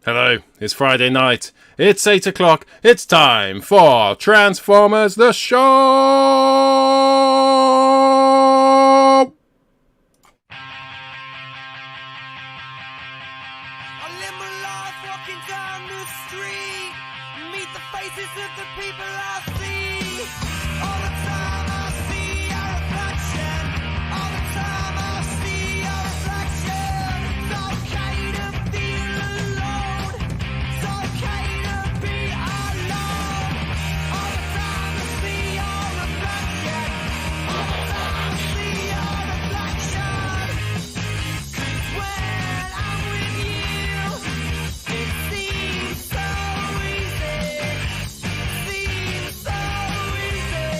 Hello, it's Friday night. It's 8 o'clock. It's time for Transformers the Show! I live my life walking down the street, meet the faces of the people I see. All the time I see a reflection, all the time I see a reflection. It's okay to feel alone, it's okay to be alone. All the time I see a reflection, all the time I see a reflection. 'Cause when I'm with you, it seems so easy. Seems so easy.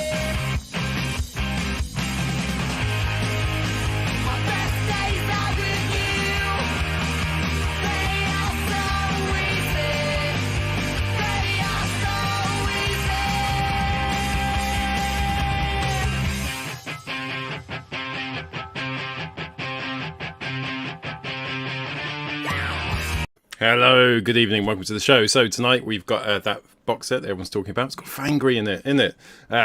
My best days are with you. They are so easy. They are so easy. Hello, good evening, welcome to the show. So tonight we've got that box set that everyone's talking about. It's got Fangry in it.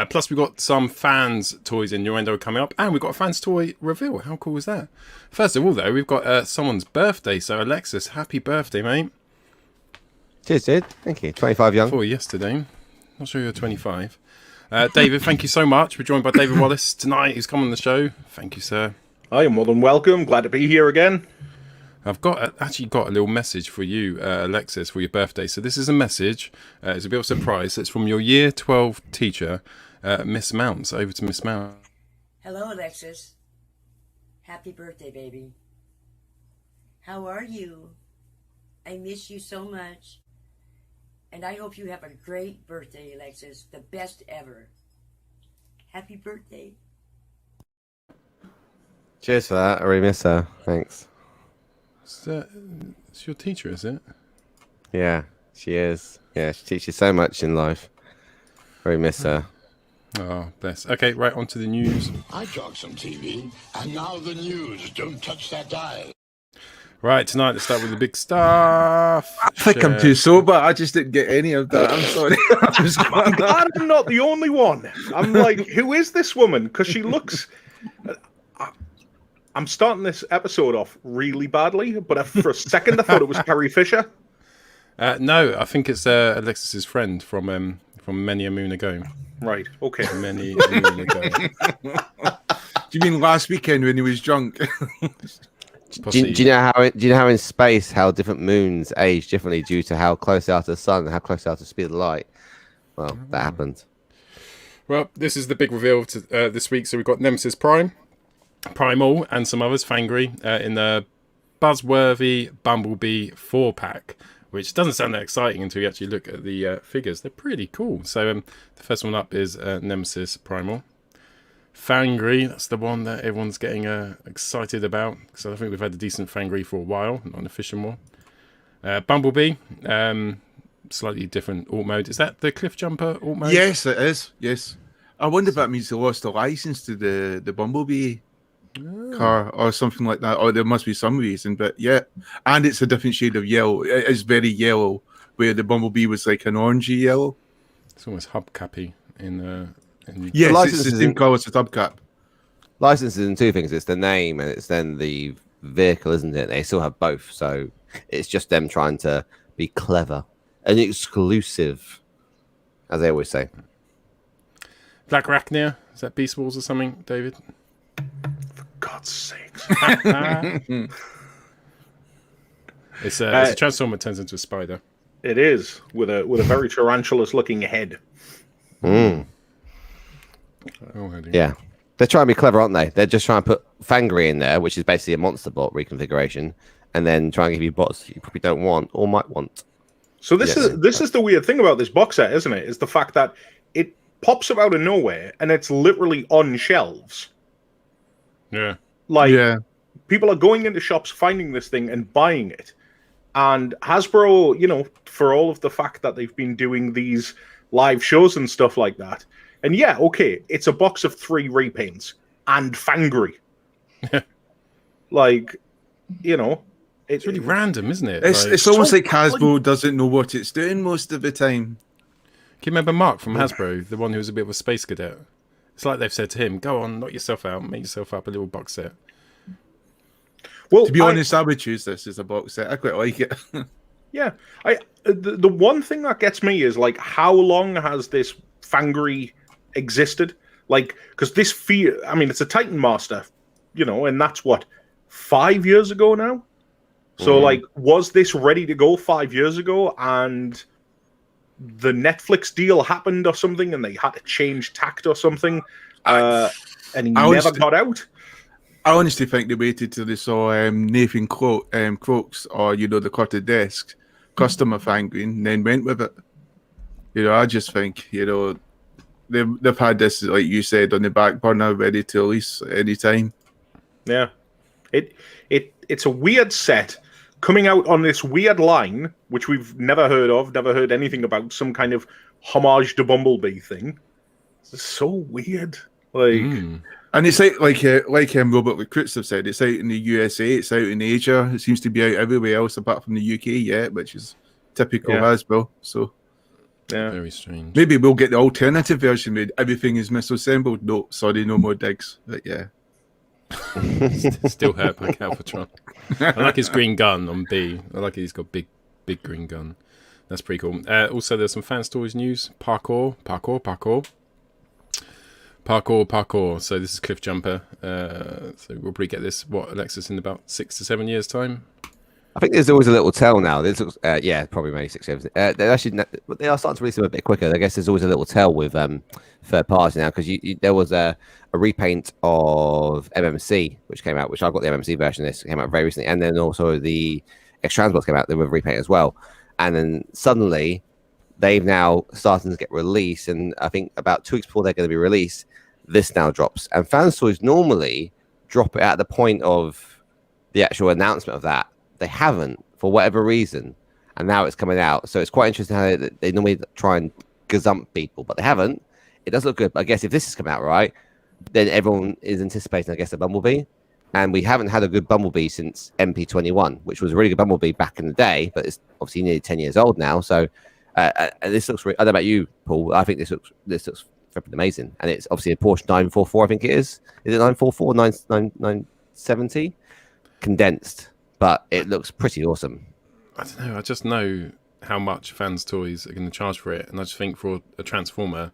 Plus we've got some Fanstoys Innuendo coming up, and we've got a Fans toy reveal. How cool is that? First of all, though, we've got someone's birthday. So Alexis, happy birthday, mate. Cheers, dude. Thank you. 25 young. For yesterday. Not sure you're 25. David, thank you so much. We're joined by David Wallace tonight, who's come on the show. Thank you, sir. I am more than welcome. Glad to be here again. I've actually got a little message for you, Alexis, for your birthday. So this is a message. It's a bit of a surprise. It's from your Year 12 teacher, Miss Mounts. Over to Miss Mounts. Hello, Alexis. Happy birthday, baby. How are you? I miss you so much. And I hope you have a great birthday, Alexis. The best ever. Happy birthday. Cheers for that. I really miss her. Thanks. It's your teacher, is it? Yeah, she is. Yeah, she teaches so much in life. Really miss her. Oh, bless. Okay, right, on to the news. I talk some TV, and now the news. Don't touch that dial. Right, tonight, let's start with the big stuff. I think I'm too sober. I just didn't get any of that. I'm sorry. I'm glad I'm not the only one. I'm like, who is this woman? Because she looks... I'm starting this episode off really badly, but for a second I thought it was Carrie Fisher. No, I think it's Alexis's friend from many a moon ago. Right, okay. Many a moon ago. Do you mean last weekend when he was drunk? Do you know how in space how different moons age differently due to how close they are to the sun and how close they are to the speed of light? Well, that happened. Well, this is the big reveal this week. So we've got Nemesis Prime, Primal, and some others, Fangry, in the Buzzworthy Bumblebee 4-pack, which doesn't sound that exciting until you actually look at the figures. They're pretty cool. So the first one up is Nemesis Primal. Fangry, that's the one that everyone's getting excited about, because I think we've had a decent Fangry for a while, not an efficient one. Bumblebee, slightly different alt mode. Is that the Cliff Jumper alt mode? Yes, it is. Yes. I wonder if that means they lost the license to the Bumblebee car or something like that. Or there must be some reason, but yeah. And it's a different shade of yellow. It is very yellow, where the Bumblebee was like an orangey yellow. It's almost hubcappy in yes, it's the same colour as the hubcap. License is in two things. It's the name and it's then the vehicle, isn't it? They still have both. So it's just them trying to be clever and exclusive, as they always say. Black Arachnia, is that Beast Wars or something, David? For God's sakes. It's a transformer that turns into a spider. It is, with a very tarantulas looking head. Mm. Oh, Yeah. They're trying to be clever, aren't they? They're just trying to put Fangry in there, which is basically a monster bot reconfiguration, and then try and give you bots you probably don't want or might want. So this is the weird thing about this box set, isn't it? Is the fact that it pops up out of nowhere and it's literally on shelves. Yeah. Like, people are going into shops, finding this thing and buying it. And Hasbro, you know, for all of the fact that they've been doing these live shows and stuff like that. And yeah, okay, it's a box of 3 repaints and Fangry. Like, you know, It's really random, isn't it? It's almost like Hasbro doesn't know what it's doing most of the time. Can you remember Mark from Hasbro, the one who was a bit of a space cadet? It's like they've said to him, go on, knock yourself out, make yourself up a little box set. Well, to be honest, I would choose this as a box set. I quite like it. Yeah. The one thing that gets me is, like, how long has this Fangry existed? Like, because this it's a Titan Master, and that's what, 5 years ago now? So, like, was this ready to go 5 years ago, and the Netflix deal happened or something, and they had to change tact or something, and he never got out? I honestly think they waited till they saw Nathan Croaks or, the Cutted Desk customer Fangry, and then went with it. I just think, they've had this, like you said, on the back burner, ready to release any time. Yeah. It's a weird set coming out on this weird line, which we've never heard anything about, some kind of homage to Bumblebee thing. It's so weird. Like, and it's like Robert Recruits have said, it's out in the USA, it's out in Asia, it seems to be out everywhere else apart from the UK, which is typical Hasbro. So very strange. Maybe we'll get the alternative version where everything is misassembled. No, sorry, no more digs. But yeah. Still hurt by Galvatron. I like his green gun on B. I like he's got big green gun. That's pretty cool. Also, there's some Fanstoys news. Parkour. So this is Cliff Jumper. So we'll probably get this, Alexis, in about 6 to 7 years' time? I think there's always a little tell now. This looks, probably maybe 6 years. They are starting to release them a bit quicker. I guess there's always a little tell with third parties now, because there was a repaint of MMC which came out, which I've got the MMC version of this. It came out very recently, and then also the X-Transports came out with a repaint as well. And then suddenly they've now started to get released, and I think about 2 weeks before they're going to be released, this now drops. And Fanstoys normally drop it at the point of the actual announcement of that. They haven't, for whatever reason, and now it's coming out. So it's quite interesting how they normally try and gazump people, but they haven't. It does look good, but I guess if this has come out right, then everyone is anticipating, I guess, a Bumblebee. And we haven't had a good Bumblebee since MP21, which was a really good Bumblebee back in the day, but it's obviously nearly 10 years old now. So this looks, I don't know about you, Paul, I think this looks flipping amazing. And it's obviously a Porsche 944, I think it is. Is it 944, 970? Condensed. But it looks pretty awesome. I don't know. I just know how much Fanstoys are going to charge for it. And I just think for a Transformer,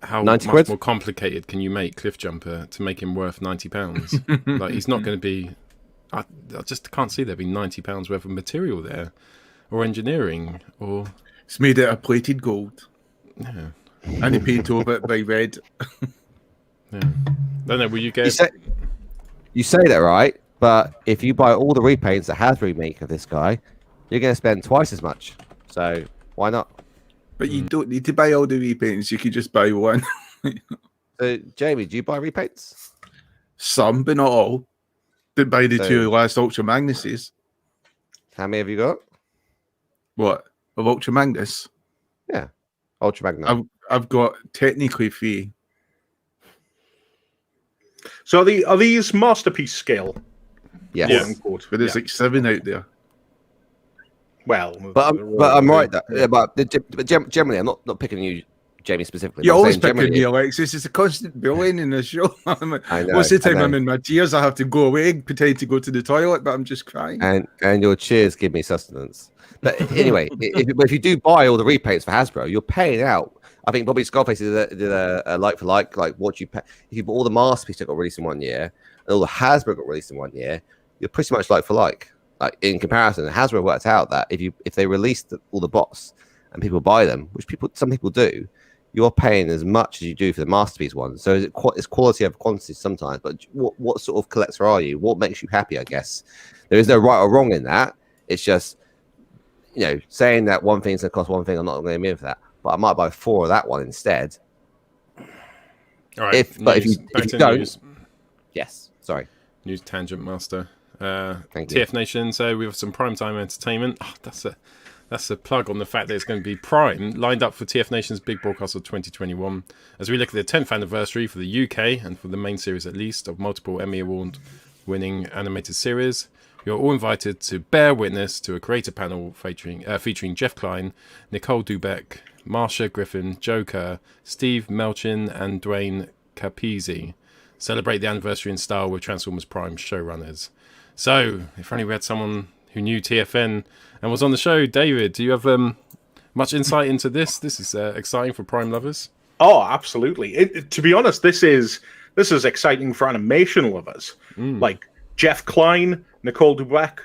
how much more complicated can you make Cliff Jumper to make him worth £90? Like, he's not going to be... I just can't see there being £90 worth of material there. Or engineering. Or it's made out of plated gold. Yeah. And he painted over it by red. Yeah. I don't know, will you get... You say that right, but if you buy all the repaints that Hasbro make of this guy, you're going to spend twice as much. So why not? But you don't need to buy all the repaints. You could just buy one. So, Jamie, do you buy repaints? Some, but not all. Didn't buy the 2 last Ultra Magnuses. How many have you got? What? Of Ultra Magnus? Yeah. Ultra Magnus. I've got technically 3. So are these masterpiece scale? Yes. But there's like 7 out there. Well, but I'm right. But generally, I'm not picking you, Jamie, specifically. You're always picking me, Alexis. It's a constant billing in the show. I know, most of the time I'm in my tears. I have to go away, pretend to go to the toilet, but I'm just crying. And your cheers give me sustenance. But anyway, if you do buy all the repaints for Hasbro, you're paying out. I think Bobby Skullface did a like for like what you pay. If you bought all the masterpieces that got released in 1 year and all the Hasbro got released in 1 year, you're pretty much like for like. Like in comparison, Hasbro worked out that if they released all the bots and people buy them, which some people do, you're paying as much as you do for the masterpiece ones. So it's quality over quantity sometimes. But what sort of collector are you? What makes you happy? I guess there is no right or wrong in that. It's just saying that one thing's going to cost one thing. I'm not going to admit for that, but I might buy 4 of that one instead. All right. If you don't, yes. Sorry. News tangent master. Thank you. TF Nation, so we have some primetime entertainment. Oh, that's a plug on the fact that it's going to be Prime lined up for TF Nation's big broadcast of 2021 as we look at the 10th anniversary for the UK and for the main series at least of multiple Emmy Award winning animated series. You're all invited to bear witness to a creator panel featuring Jeff Klein, Nicole Dubeck, Marsha Griffin, Joe Kerr, Steve Melchin, and Dwayne Capizzi. Celebrate the anniversary in style with Transformers Prime showrunners. So, if only we had someone who knew TFN and was on the show. David, do you have much insight into this? This is exciting for Prime lovers. Oh, absolutely. To be honest, this is exciting for animation lovers. Like Jeff Klein, Nicole Dubeck,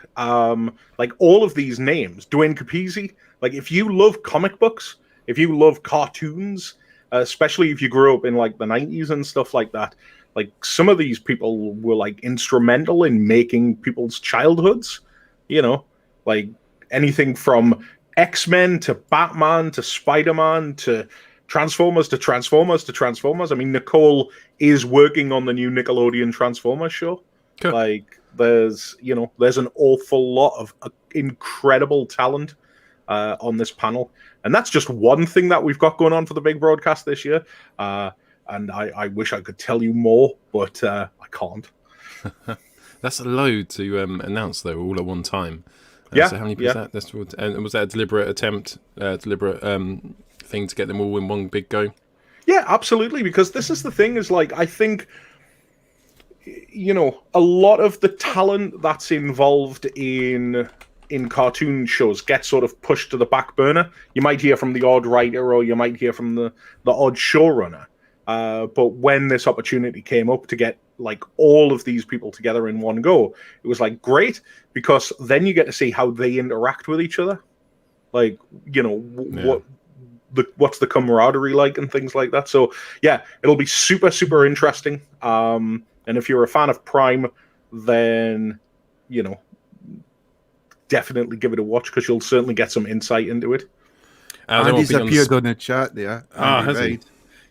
like all of these names, Dwayne Capizzi. Like, if you love comic books, if you love cartoons, especially if you grew up in like the 90s and stuff like that, like some of these people were like instrumental in making people's childhoods, you know, like anything from X-Men to Batman to Spider-Man to Transformers to Transformers to Transformers. I mean, Nicole is working on the new Nickelodeon Transformers show. Cool. Like, there's an awful lot of incredible talent on this panel, and that's just one thing that we've got going on for the big broadcast this year. And I wish I could tell you more, but I can't. That's a load to announce, though, all at one time. Yeah. So how many was that? And was that a deliberate attempt, thing to get them all in one big go? Yeah, absolutely. Because this is the thing: is like, I think, you know, a lot of the talent that's involved in cartoon shows gets sort of pushed to the back burner. You might hear from the odd writer, or you might hear from the odd showrunner. But when this opportunity came up to get like all of these people together in one go, it was like great, because then you get to see how they interact with each other. Like, you know, what's the camaraderie like and things like that. So yeah, it'll be super, super interesting. And if you're a fan of Prime, then, you know, definitely give it a watch, because you'll certainly get some insight into it. Andy's appeared on the chat there. Has he?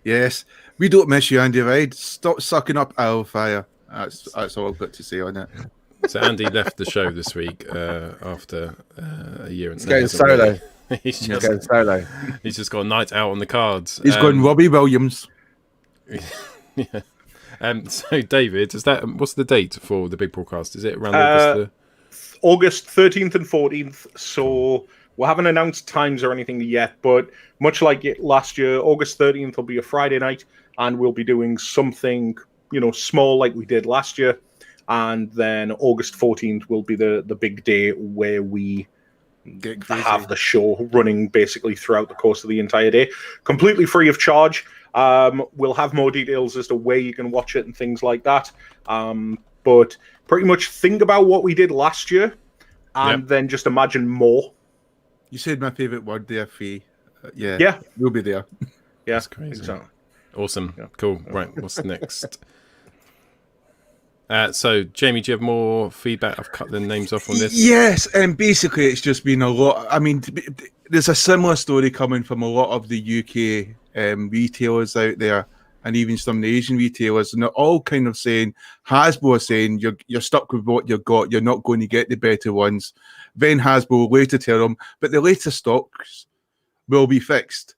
Yes. We don't miss you, Andy Ride. Stop sucking up our fire. That's all I've got to say on it. So Andy left the show this week after a year and He's going solo. He's going solo. He's just got a night out on the cards. He's going Robbie Williams. Yeah. So David, what's the date for the big broadcast? Is it around August 13th and 14th? So we haven't announced times or anything yet, but much like it last year, August 13th will be a Friday night, and we'll be doing something, you know, small like we did last year. And then August 14th will be the big day where we have the show running basically throughout the course of the entire day, completely free of charge. We'll have more details as to where you can watch it and things like that. But pretty much think about what we did last year, and then just imagine more. You said my favourite word there, Fee. Yeah, we'll be there. Yeah, that's crazy. Exactly. Awesome. Yeah. Cool. Right, what's next? So, Jamie, do you have more feedback? I've cut the names off on this. Yes, and basically it's just been a lot. I mean, there's a similar story coming from a lot of the UK retailers out there, and even some of the Asian retailers, and they're all kind of saying, Hasbro are saying, you're stuck with what you've got, you're not going to get the better ones. Then Hasbro will later tell them, but the later stocks will be fixed.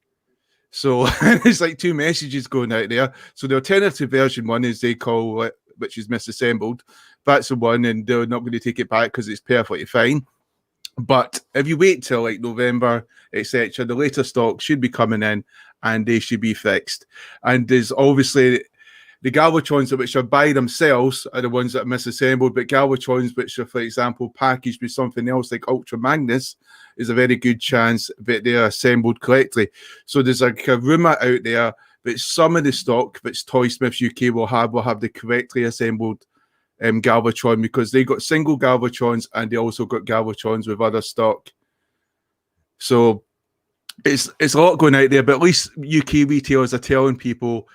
So there's like two messages going out there. So the alternative version one is they call it, which is misassembled. That's the one, and they're not going to take it back because it's perfectly fine. But if you wait till like November, etc., the later stock should be coming in, and they should be fixed. And there's obviously the Galvatrons which are by themselves are the ones that are misassembled, but Galvatrons which are, for example, packaged with something else like Ultra Magnus, is a very good chance that they are assembled correctly. So there's like a rumour out there that some of the stock which Toy Smiths UK will have the correctly assembled Galvatron, because they got single Galvatrons and they also got Galvatrons with other stock. So it's a lot going out there, but at least UK retailers are telling people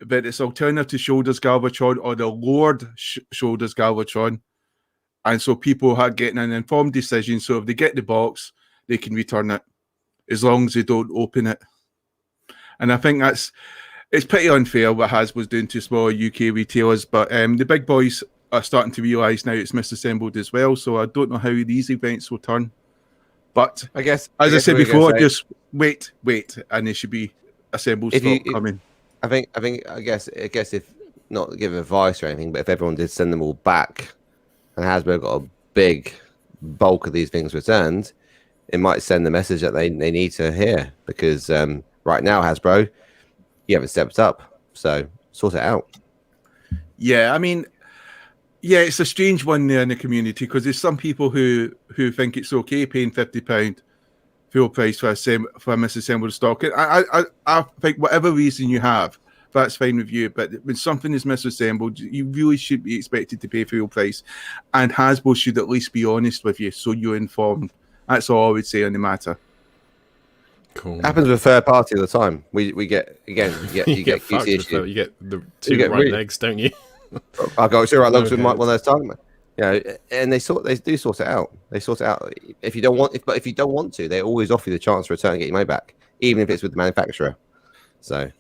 that it's alternative shoulders Galvatron or the lowered shoulders Galvatron, and so people are getting an informed decision. So if they get the box, they can return it as long as they don't open it. And I think it's pretty unfair what Hasbro's doing to smaller UK retailers, but the big boys are starting to realise now it's misassembled as well. So I don't know how these events will turn. But I guess, as I said before, just wait, and there should be assembled stock coming. I guess if not give advice or anything, but if everyone did send them all back, and Hasbro got a big bulk of these things returned, it might send the message that they need to hear, because right now, Hasbro, you haven't stepped up, so sort it out. Yeah, I mean, yeah, it's a strange one there in the community, because there's some people who think it's okay paying £50 full price for a misassembled stock. I think whatever reason you have, that's fine with you. But when something is misassembled, you really should be expected to pay full price, and Hasbro should at least be honest with you, so you're informed. That's all I would say on the matter. Cool. Happens with third party all the time. We get again. You get fucked QC with issues. you get the two right legs, don't you? I got two right legs with Okay. one of those time. And they do sort it out. They sort it out. If you don't want to, they always offer you the chance to return and get your money back, even if it's with the manufacturer. So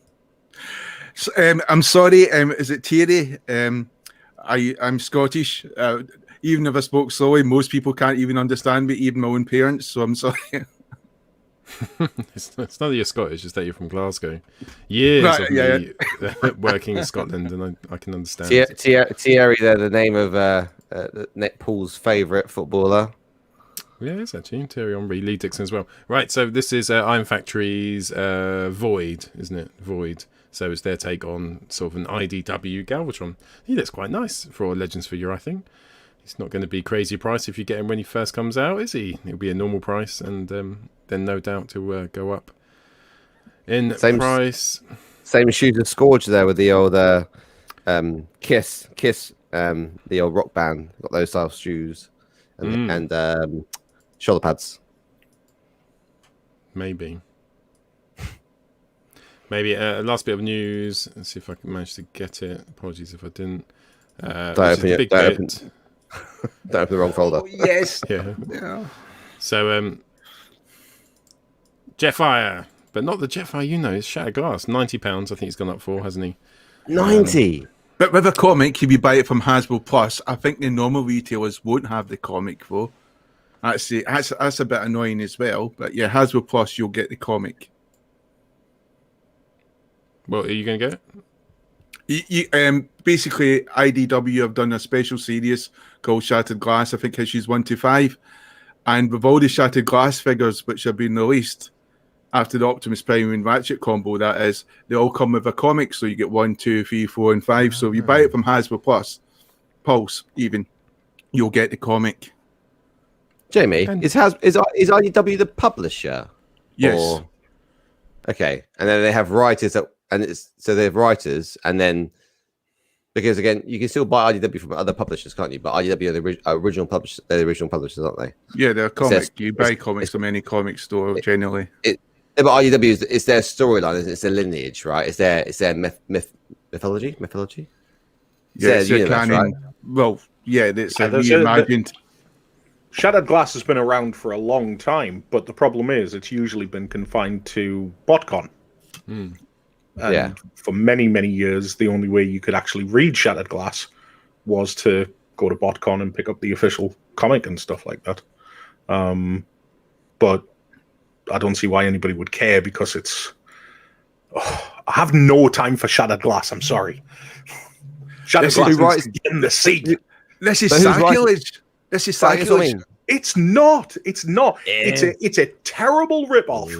I'm sorry. Is it Thierry? I'm Scottish. Even if I spoke slowly, most people can't even understand me, even my own parents. So I'm sorry. It's not that you're Scottish, it's that you're from Glasgow. Years Right, of me working in Scotland, and I can understand. Thierry, they're the name of Netpool's favourite footballer. Yeah, it is actually. Thierry Henry, Lee Dixon as well. Right, so this is Iron Factory's Void, isn't it? Void. So it's their take on sort of an IDW Galvatron. He looks quite nice for a Legends figure, I think. He's not going to be crazy price if you get him when he first comes out, is he? It'll be a normal price, and then no doubt to go up in price. Same shoes as Scourge there with the old Kiss, the old rock band. Got those style shoes and shoulder pads. Maybe. Last bit of news. Let's see if I can manage to get it. Apologies if I didn't. Don't open the wrong folder. Oh, yes. Yeah. So, Jetfire, but not the Jetfire it's Shattered Glass. £90, I think he's gone up for, hasn't he? 90. But with a comic, if you buy it from Hasbro Plus, I think the normal retailers won't have the comic though. That's a bit annoying as well. But yeah, Hasbro Plus, you'll get the comic. Well, are you going to get it? Basically, IDW have done a special series called Shattered Glass. I think issues 1 to 5, and with all the Shattered Glass figures which have been released after the Optimus Prime and Ratchet combo, that is, they all come with a comic. So you get 1, 2, 3, 4, and 5. So if you buy it from Hasbro Plus, Pulse, even, you'll get the comic. Jamie, is IDW the publisher? Yes. Or... Okay, and then they have writers so they have writers, and then because again, you can still buy IDW from other publishers, can't you? But IDW are the original publishers. They're the original publishers, aren't they? Yeah, they're comics. You buy comics from any comic store generally. But IDW is their storyline. It's their lineage, right? It's their mythology. Yeah, it's their universe, right? Well, yeah, it's reimagined. Shattered Glass has been around for a long time, but the problem is it's usually been confined to BotCon. And for many, many years, the only way you could actually read Shattered Glass was to go to BotCon and pick up the official comic and stuff like that. But I don't see why anybody would care, because it's... I have no time for Shattered Glass, I'm sorry. Shattered Glass is in the seat. This is sacrilege. This is sacrilege. It's not. It's not. Yeah. It's a terrible ripoff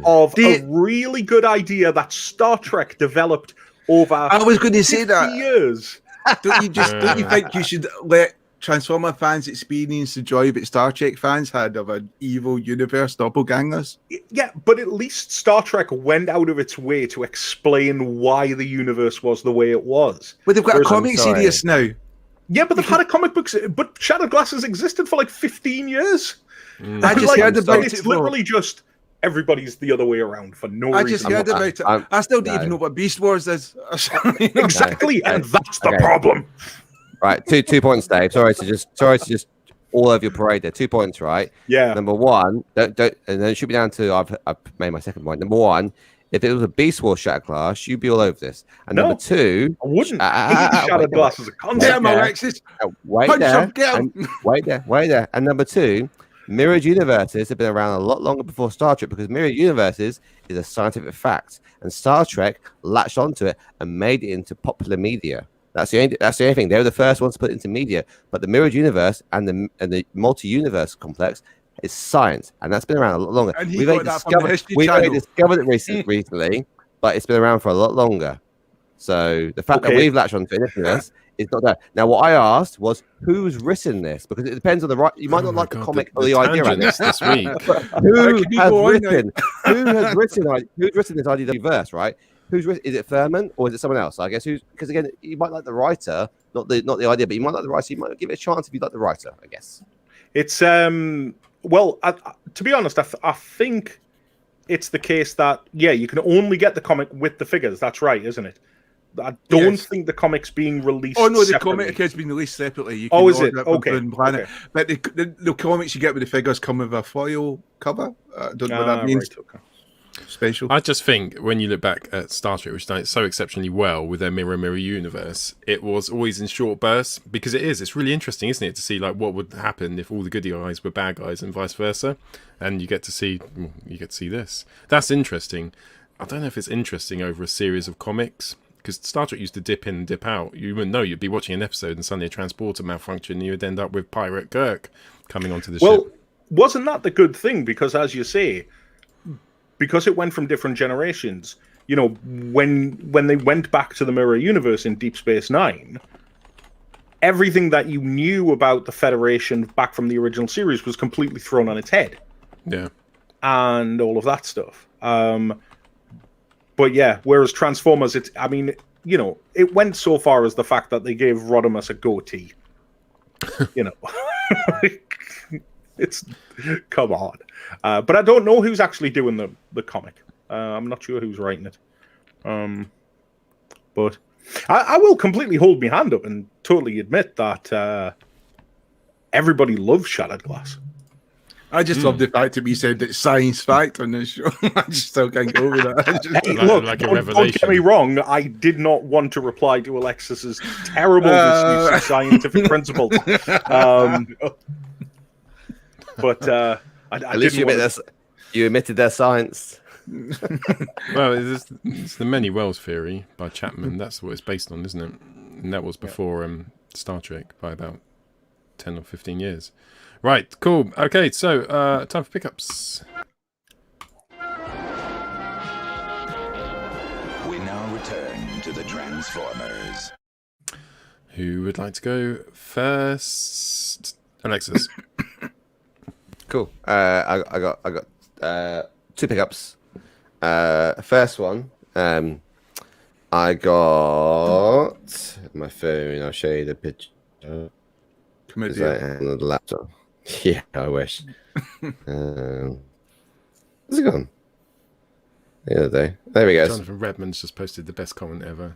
of a really good idea that Star Trek developed over. I was going to say that. Years. Don't you think you should let Transformer fans experience the joy that Star Trek fans had of an evil universe doppelgangers? Yeah, but at least Star Trek went out of its way to explain why the universe was the way it was. But they've got a comic series now. Yeah, but they've had a comic book. But Shattered Glass has existed for like 15 years. I just heard about it. It's literally just everybody's the other way around for no reason. I just heard about it. I still don't even know what Beast Wars is. Exactly, and that's the problem. Right, 2 points, Dave. Sorry to just all over your parade there. 2 points, right? Yeah. Number one, don't, and then it should be down to I've made my second point. Number one, if it was a Beast Wars Shattered Glass, you'd be all over this. And number two, I wouldn't. Shattered Glass as a concept. Wait there. And number two, mirrored universes have been around a lot longer before Star Trek, because mirrored universes is a scientific fact, and Star Trek latched onto it and made it into popular media. That's the only thing. They were the first ones to put it into media. But the mirrored universe and the multi-universe complex is science, and that's been around a lot longer. And he We've got only that from the History Channel. discovered it recently, but it's been around for a lot longer. So the fact that we've latched on to this is not that. Now, what I asked was who's written this, because it depends on the right. You might not like the comic or the idea around it. this week. Who has written this IDW verse, right? Who's written? Is it Furman or is it someone else? I guess because again, you might like the writer, not the idea, but you might like the writer. You might give it a chance if you like the writer, I guess. It's well, to be honest, I think it's the case that you can only get the comic with the figures. That's right, isn't it? I don't think the comic's being released. Oh no, the separately. comic has been released separately. You can is order it? from Okay. Boom Planet. Okay. But the comics you get with the figures come with a foil cover. I don't know what that means. Right, okay. Special. I just think when you look back at Star Trek, which done it so exceptionally well with their mirror universe, it was always in short bursts because it's really interesting, isn't it, to see like what would happen if all the good guys were bad guys and vice versa, and you get to see this. That's interesting. I don't know if it's interesting over a series of comics because Star Trek used to dip in and dip out. You wouldn't know. You'd be watching an episode and suddenly a transporter malfunction, and you would end up with Pirate Kirk coming onto the ship. Well, wasn't that the good thing? Because as you say, because it went from different generations, you know, when they went back to the mirror universe in Deep Space Nine, everything that you knew about the Federation back from the original series was completely thrown on its head. Yeah. And all of that stuff. But yeah, whereas Transformers, it went so far as the fact that they gave Rodimus a goatee. You know. It's come on, but I don't know who's actually doing the comic. I'm not sure who's writing it. But I will completely hold my hand up and totally admit that everybody loves Shattered Glass. I just love the fact that we said it's science fact on this show. I just still can't go over that. Hey, look, like a don't revelation. get me wrong. I did not want to reply to Alexis's terrible misuse of scientific principles. But At least you admitted their science. Well, it's the many worlds theory by Chapman. That's what it's based on, isn't it? And that was before Star Trek by about 10 or 15 years. Right, cool. Okay, so time for pickups. We now return to the Transformers. Who would like to go first? Alexis. Cool. I got two pickups. First one, I got my phone. I'll show you the picture. Is that on the laptop? Yeah, I wish. Where's it gone? The other day. There we go. Jonathan Redmond's just posted the best comment ever.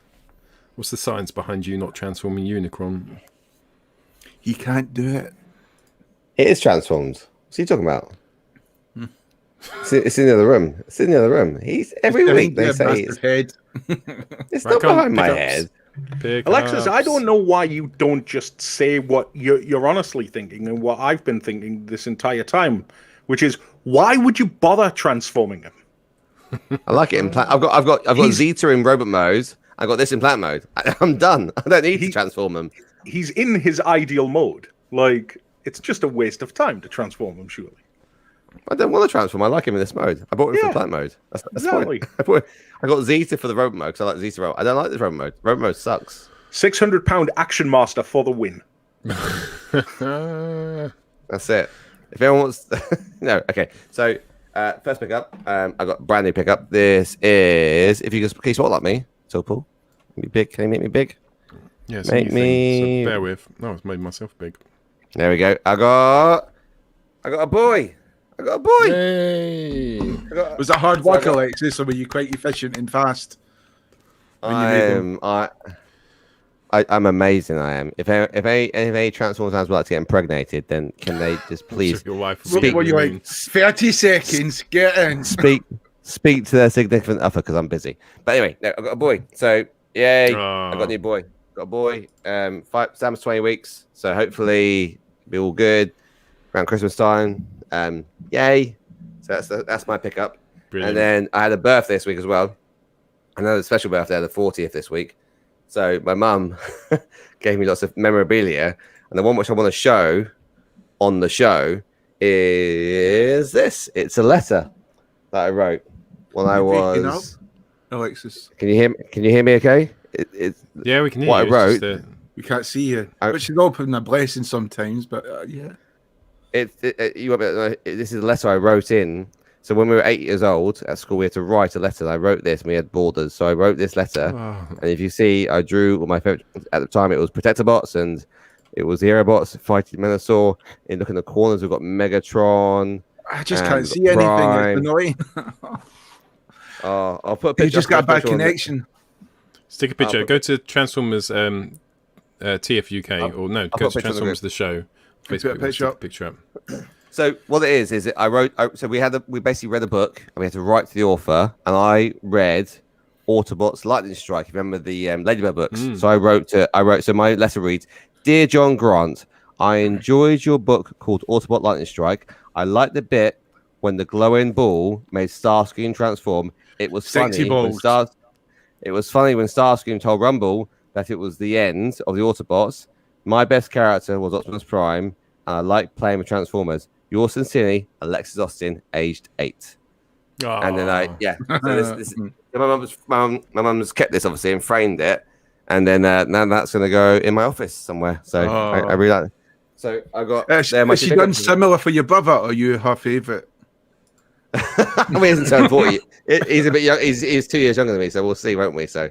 What's the science behind you not transforming Unicron? You can't do it. It is transformed. What's he talking about? It's in the other room. It's in the other room. He's every week they say head. It's not behind my head. Alexis, I don't know why you don't just say what you're honestly thinking and what I've been thinking this entire time, which is why would you bother transforming him? I like it in plant. I've got Zeta in robot mode. I got this in plant mode. I'm done. I don't need to transform him. He's in his ideal mode. Like, it's just a waste of time to transform him, surely. I don't want to transform. I like him in this mode. I bought him for plant mode. That's exactly. I got Zeta for the robot mode because I like Zeta robot. I don't like this robot mode. Robot mode sucks. £600 Action Master for the win. That's it. If anyone wants, no, okay. So first pickup, I got a brand new pickup. This is can you spotlight me? So Paul, be big. Can you make me big? Yes, make me. So bear with. No, I've made myself big. There we go. I got a boy. I got a boy. Yay! Was that hard work, Alexis, or were you quite efficient and fast? I'm amazing. I am. If any Transformers fans would like to get impregnated, then can they just please your wife speak? What you like? 30 seconds. Get in. Speak to their significant other because I'm busy. But anyway, no, I got a boy. So yay! I got a new boy. Got a boy. Sam's 20 weeks. So hopefully be all good around Christmas time. Yay! So that's my pickup. Brilliant. And then I had a birthday this week as well. Another special birthday, the 40th this week. So my mum gave me lots of memorabilia, and the one which I want to show on the show is this. It's a letter that I wrote when I breaking up, was. Alexis. Can you hear me? Can you hear me? Okay. It's Yeah, we can hear what you. I It's wrote. just, We can't see you, I- which is often a blessing sometimes. But yeah, You won't be able to know, this is a letter I wrote in. So when we were 8 years old at school, we had to write a letter. I wrote this, and we had borders. So I wrote this letter, and if you see, I drew my favorite at the time. It was Protector Bots, and it was the Aerobots fighting Minosaur. And look in the corners, we've got Megatron. I just And can't we've see got anything. Prime. It's annoying. I'll put a You picture. just got a I'll bad put a picture on it. connection. stick a picture. put- Go to Transformers TF UK, or no, I'll go put a to picture on the Transformers the show. Put a Facebook, picture stick a up. picture up. So what it is I wrote. So we basically read a book, and we had to write to the author, and I read Autobots Lightning Strike. If you remember the Ladybird books? So I wrote. So my letter reads, "Dear John Grant, I enjoyed your book called Autobot Lightning Strike. I liked the bit when the glowing ball made Starscream transform. It was Sexy funny balls. It was funny when Starscream told Rumble that it was the end of the Autobots. My best character was Optimus Prime, and I like playing with Transformers. Yours sincerely, Alexis Austin, aged 8." And then So this my mum's kept this obviously and framed it, and then now that's going to go in my office somewhere. So I really like it. So I got. Has she done similar for your brother, or you her favourite? I mean, he hasn't turned 40. He's a bit young. He's 2 years younger than me, so we'll see, won't we? So,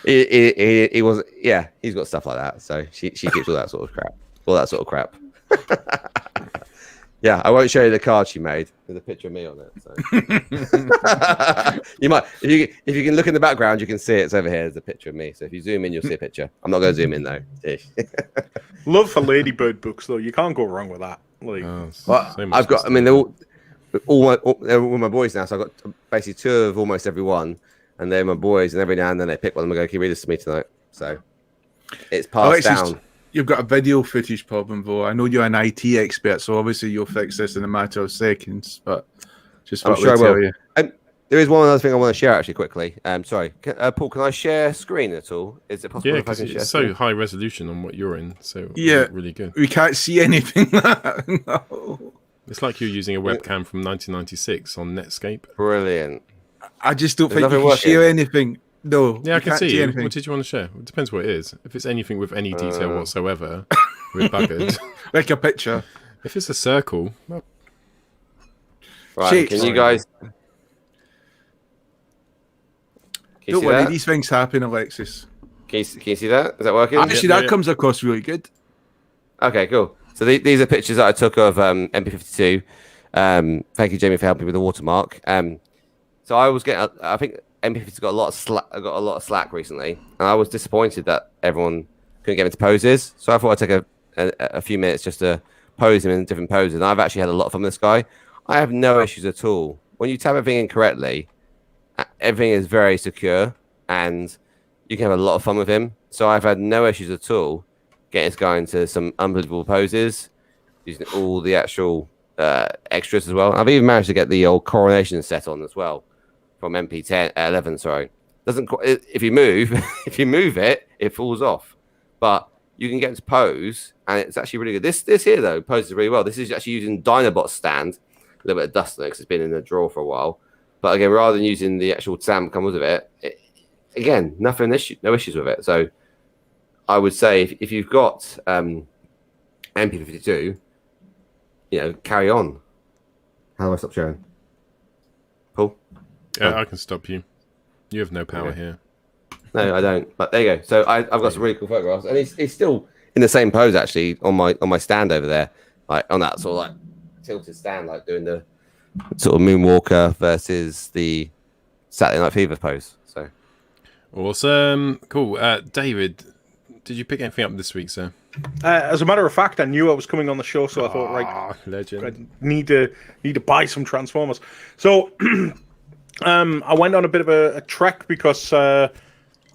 he was, he's got stuff like that. So she keeps all that sort of crap. Yeah, I won't show you the card she made. There's a picture of me on it. So. You might, if you can look in the background, you can see it's over here. There's a picture of me. So if you zoom in, you'll see a picture. I'm not going to zoom in though. Love for Ladybird books, though. You can't go wrong with that. Like, Well, I've got. I mean, they're all my boys now. So I've got basically 2 of almost every one, and they're my boys. And every now and then they pick one and go, "Can you read this to me tonight?" So it's passed Alexis, down. you've got a video footage problem, though. I know you're an IT expert, so obviously you'll fix this in a matter of seconds. But just I'm what sure I we tell will. you. There is one other thing I want to share actually quickly. Sorry, Paul, can I share screen at all? Is it possible Yeah, if I because can share? it's so screen? high resolution on what you're in. So Yeah. really good. We can't see anything. No. It's like you're using a webcam from 1996 on Netscape. Brilliant. I just don't There's think you nothing can share working. anything. No. Yeah, I you can can't see you. anything. What did you want to share? It depends what it is. If it's anything with any detail whatsoever, we're buggered. Like a picture. If it's a circle, well, Right, Shapes. can you guys? Can you Don't see worry, that? these things happen, Alexis. Can you see that? Is that working? Actually, that comes across really good. Okay, cool. So these are pictures that I took of MP52. Thank you, Jamie, for helping me with the watermark. So I was getting, I think MP52 got a lot of slack recently, and I was disappointed that everyone couldn't get into poses. So I thought I'd take a few minutes just to pose him in different poses. And I've actually had a lot of fun with this guy. I have no issues at all. When you tap everything in correctly, everything is very secure, and you can have a lot of fun with him. So I've had no issues at all getting this guy into some unbelievable poses, using all the actual extras as well. I've even managed to get the old coronation set on as well from MP11. Sorry, if you move it, it falls off, but you can get into pose, and it's actually really good. This here though poses really well. This is actually using Dinobot stand. A little bit of dust on it because it's been in the drawer for a while. But again, rather than using the actual stand that comes with it, again, no issues with it. So I would say if you've got MP52, carry on. How do I stop sharing? Paul? I can stop you. You have no power here. No, I don't. But there you go. So I've got some really cool photographs, and he's still in the same pose actually on my stand over there, like on that sort of like tilted stand, like doing the sort of moonwalker versus the Saturday Night Fever pose. So awesome, cool. David, did you pick anything up this week, sir? as a matter of fact, I knew I was coming on the show, so I thought, right, legend. I need to buy some Transformers. So I went on a bit of a trek because I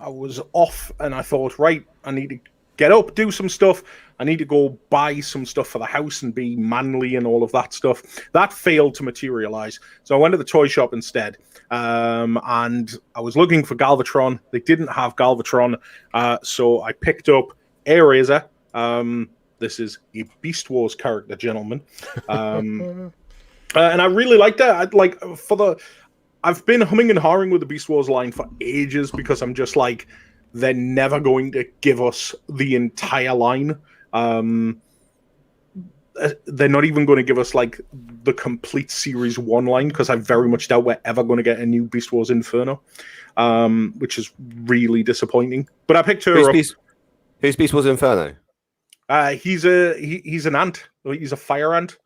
was off, and I thought, right, I need to get up, do some stuff. I need to go buy some stuff for the house and be manly and all of that stuff. That failed to materialize. So I went to the toy shop instead. And I was looking for Galvatron. They didn't have Galvatron. So I picked up Airazor. This is a Beast Wars character, gentlemen. And I really liked that. I've been humming and hawing with the Beast Wars line for ages because I'm just like, they're never going to give us the entire line. They're not even going to give us like the complete Series 1 line because I very much doubt we're ever going to get a new Beast Wars Inferno, which is really disappointing. But I picked her up. Who's Beast Wars Inferno? He's an ant. He's a fire ant.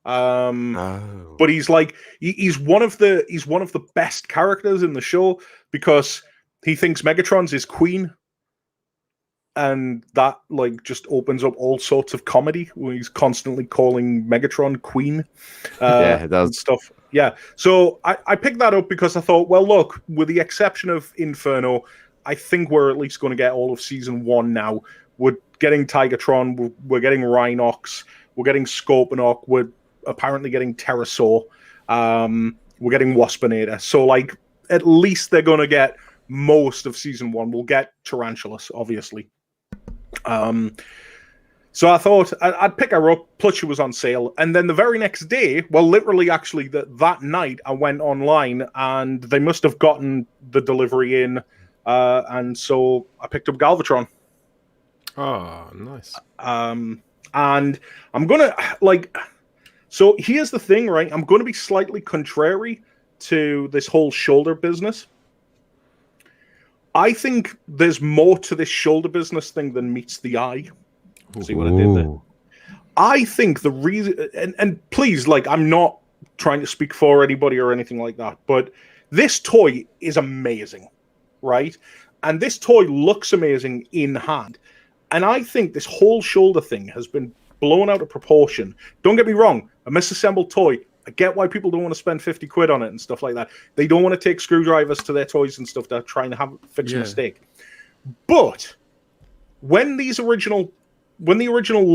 But he's like he's one of the best characters in the show because he thinks Megatron's his queen, and that like just opens up all sorts of comedy where he's constantly calling Megatron queen. Yeah, it does. And stuff. Yeah, so I picked that up because I thought, well, look, with the exception of Inferno, I think we're at least going to get all of season 1 now. We're getting Tigatron, we're getting Rhinox, we're getting Scorponok, we're apparently getting Pterosaur, we're getting Waspinator. So, like, at least they're going to get most of season 1. We'll get Tarantulas, obviously. So I thought I'd pick her up, plus she was on sale. And then the very next day, well, literally, actually, that night, I went online, and they must have gotten the delivery in, and so I picked up Galvatron. Oh, nice. And I'm gonna so here's the thing, right? I'm gonna be slightly contrary to this whole shoulder business. I think there's more to this shoulder business thing than meets the eye. See what I did there? I think the reason, and please, like, I'm not trying to speak for anybody or anything like that, but this toy is amazing, right? And this toy looks amazing in hand. And I think this whole shoulder thing has been blown out of proportion. Don't get me wrong, a misassembled toy. I get why people don't want to spend 50 quid on it and stuff like that. They don't want to take screwdrivers to their toys and stuff. They're trying to fix a mistake. But when the original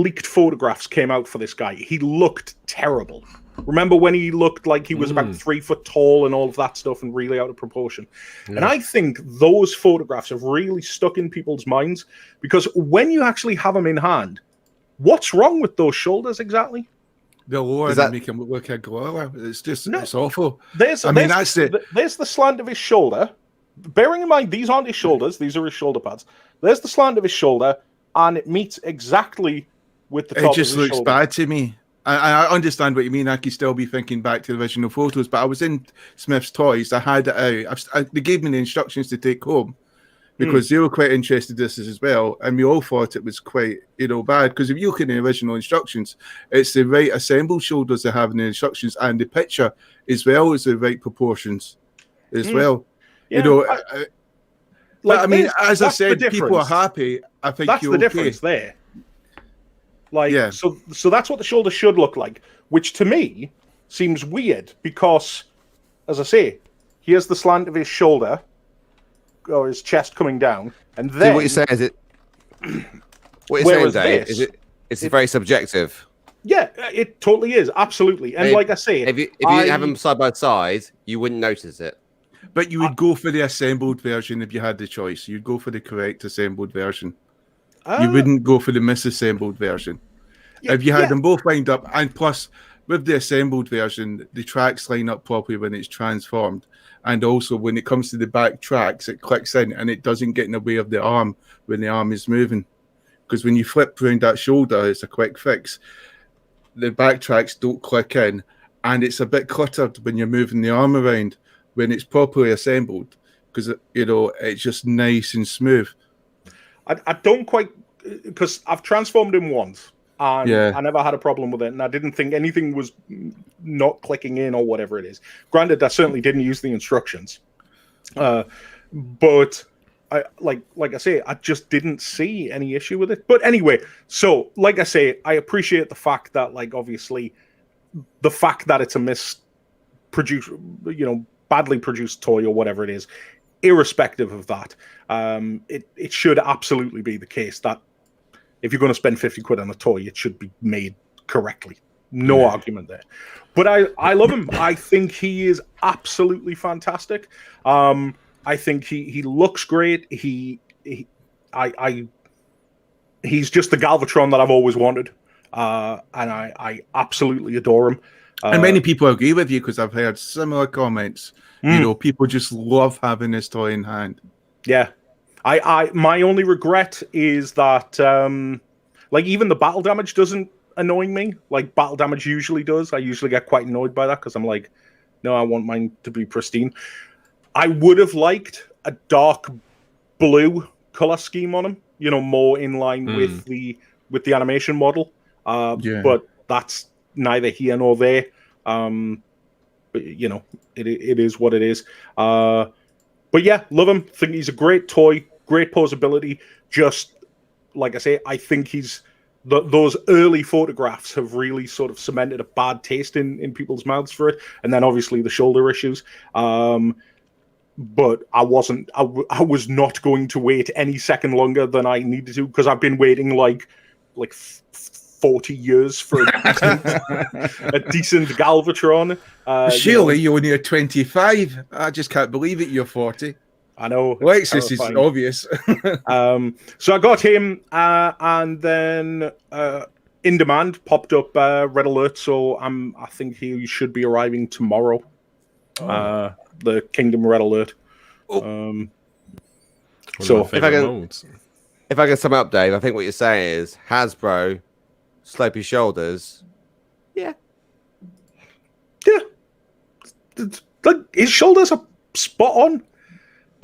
leaked photographs came out for this guy, he looked terrible. Remember when he looked like he was about 3 foot tall and all of that stuff and really out of proportion? Yeah. And I think those photographs have really stuck in people's minds because when you actually have them in hand, what's wrong with those shoulders exactly? The lower that make him look like a gorilla. It's just it's awful. There's the slant of his shoulder. Bearing in mind these aren't his shoulders; these are his shoulder pads. There's the slant of his shoulder, and it meets exactly with the top. It just of his looks shoulder. bad to me. I understand what you mean. I could still be thinking back to the original photos, but I was in Smith's Toys. I had it out. They gave me the instructions to take home because they were quite interested in this as well, and we all thought it was quite bad. Because if you look at the original instructions, it's the right assembled shoulders they have in the instructions, and the picture as well is the right proportions as well. Yeah, I mean, as I said, people are happy. I think that's the difference there. Like, yeah. So that's what the shoulder should look like, which to me seems weird because, as I say, here's the slant of his shoulder or his chest coming down, and then what you're saying is what you're saying, Dave, it's very subjective. Yeah, it totally is, absolutely. And like I say, if you have them side by side, you wouldn't notice it. But you would go for the assembled version if you had the choice. You'd go for the correct assembled version. You wouldn't go for the misassembled version. Yeah, if you had them both lined up, and plus with the assembled version, the tracks line up properly when it's transformed. And also when it comes to the back tracks, it clicks in and it doesn't get in the way of the arm when the arm is moving. Because when you flip around that shoulder, it's a quick fix. The back tracks don't click in, and it's a bit cluttered when you're moving the arm around when it's properly assembled. Because it's just nice and smooth. I don't quite, because I've transformed him once, and I never had a problem with it, and I didn't think anything was not clicking in or whatever it is. Granted, I certainly didn't use the instructions, but I like I say, I just didn't see any issue with it. But anyway, so like I say, I appreciate the fact that, like, obviously, the fact that it's a badly produced toy or whatever it is. Irrespective of that, it should absolutely be the case that if you're going to spend 50 quid on a toy, it should be made correctly. No argument there. But I love him. I think he is absolutely fantastic. I think he looks great. He's just the Galvatron that I've always wanted. And I absolutely adore him. And many people agree with you because I've heard similar comments. You know, people just love having this toy in hand. Yeah. My only regret is that like even the battle damage doesn't annoy me like battle damage usually does. I usually get quite annoyed by that because I'm like, no, I want mine to be pristine. I would have liked a dark blue color scheme on him, you know, more in line with the animation model. But that's neither here nor there. But you know, it is what it is. But yeah, love him. Think he's a great toy, great posability. Just like I say, I think he's those early photographs have really sort of cemented a bad taste in people's mouths for it, and then obviously the shoulder issues. But I was not going to wait any second longer than I needed to because I've been waiting like 40 years for a decent Galvatron. Surely you're only 25. I just can't believe it. You're 40. I know. Lexus is obvious. So I got him, and then In Demand popped up red alert. So I think he should be arriving tomorrow. The Kingdom Red Alert. So if I can sum up, Dave, I think what you're saying is Hasbro, slopey shoulders. Yeah. Like his shoulders are spot on.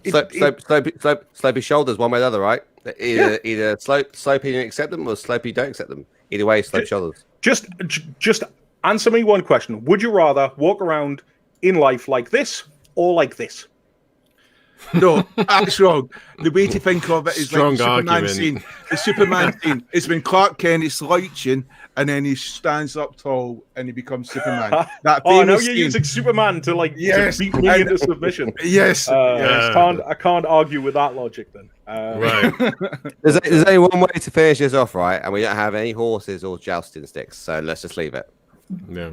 Slopey shoulders, one way or the other, right? Either slopey you accept them or slopey you don't accept them. Either way, slope shoulders. Just answer me one question. Would you rather walk around in life like this or like this? No, that's wrong. The way to think of it is Strong like the Superman argument. scene. The Superman scene is when Clark Kent is slouching and then he stands up tall and he becomes Superman. That Oh, now famous you're scene. using Superman to Yes, beat me into submission. Yes. I can't argue with that logic then. Right. There's only one way to finish this off, right? And we don't have any horses or jousting sticks, so let's just leave it. Yeah.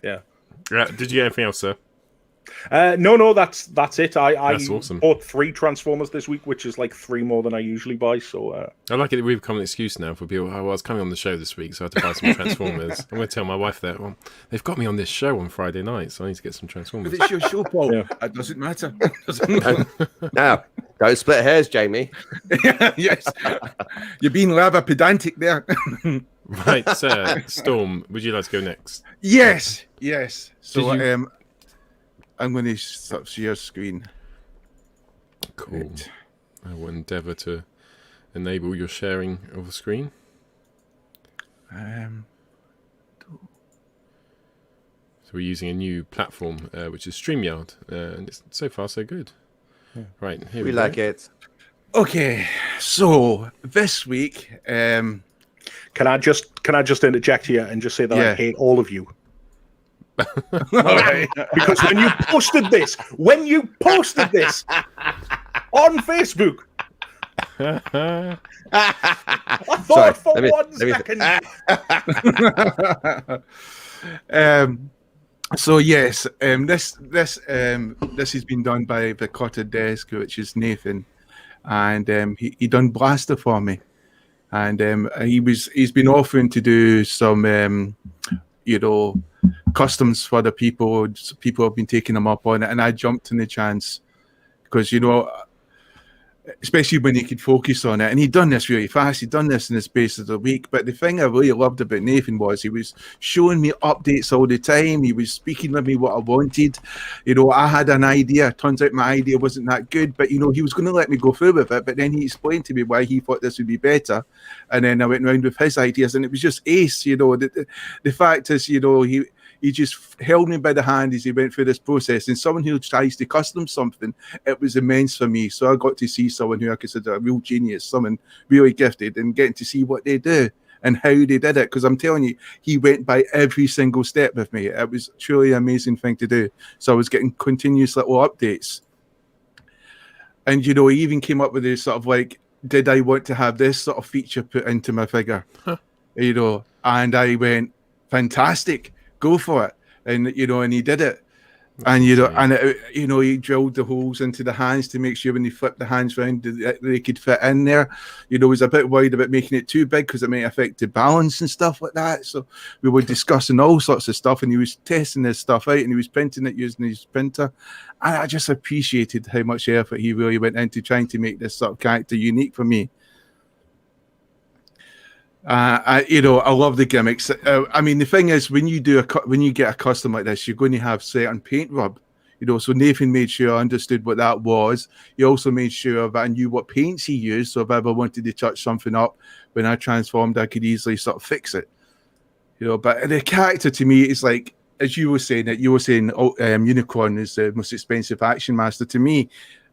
Yeah. Did you get anything else, sir? No, that's it. That's awesome. Bought 3 Transformers this week, which is like 3 more than I usually buy. So I like it that we've become an excuse now for people. Oh, well, I was coming on the show this week, so I had to buy some Transformers. I'm going to tell my wife that. Well, they've got me on this show on Friday night, so I need to get some Transformers. If it's your show, Paul, Yeah. it doesn't matter. Now, don't split hairs, Jamie. Yes. You're being rather pedantic there. Right, sir. Storm, would you like to go next? Yes. So Did I'm going to share screen. Cool. Right. I will endeavour to enable your sharing of the screen. Um, So we're using a new platform, which is StreamYard, and it's so far so good. Right, here we go. like it. okay, so this week, can I just interject here and just say that I Yeah. hate all of you? Alright. Because when you posted this on Facebook, I thought for let me- 1 let me- second. So yes, this has been done by the Cotted Desk, which is Nathan, and he done Blaster for me, and he's been offering to do some customs for the people. People have been taking him up on it, and I jumped in the chance because especially when he could focus on it. And he'd done this really fast. He'd done this in the space of a week. But the thing I really loved about Nathan was he was showing me updates all the time. He was speaking with me what I wanted. I had an idea. Turns out my idea wasn't that good, but he was going to let me go through with it. But then he explained to me why he thought this would be better. And then I went round with his ideas, and it was just ace. The fact is, he just held me by the hand as he went through this process. And someone who tries to custom something, it was immense for me. So I got to see someone who I consider a real genius, someone really gifted, and getting to see what they do and how they did it. Because I'm telling you, he went by every single step with me. It was truly an amazing thing to do. So I was getting continuous little updates. And, he even came up with this sort of like did I want to have this sort of feature put into my figure? You know, and I went, fantastic, go for it. And, you know, and he did it. And you know, and you know, he drilled the holes into the hands to make sure when he flipped the hands around, they could fit in there. You know, he was a bit worried about making it too big because it might affect the balance and stuff like that. So we were discussing all sorts of stuff, and he was testing this stuff out, and he was printing it using his printer. And I just appreciated how much effort he really went into trying to make this sort of character unique for me. You know, I love the gimmicks. I mean, the thing is, when you get a custom like this, you're going to have certain paint rub. You know, so Nathan made sure I understood what that was. He also made sure that I knew what paints he used, so if I ever wanted to touch something up when I transformed, I could easily sort of fix it. You know, but the character to me is like, as you were saying, Unicorn is the most expensive action master. To me,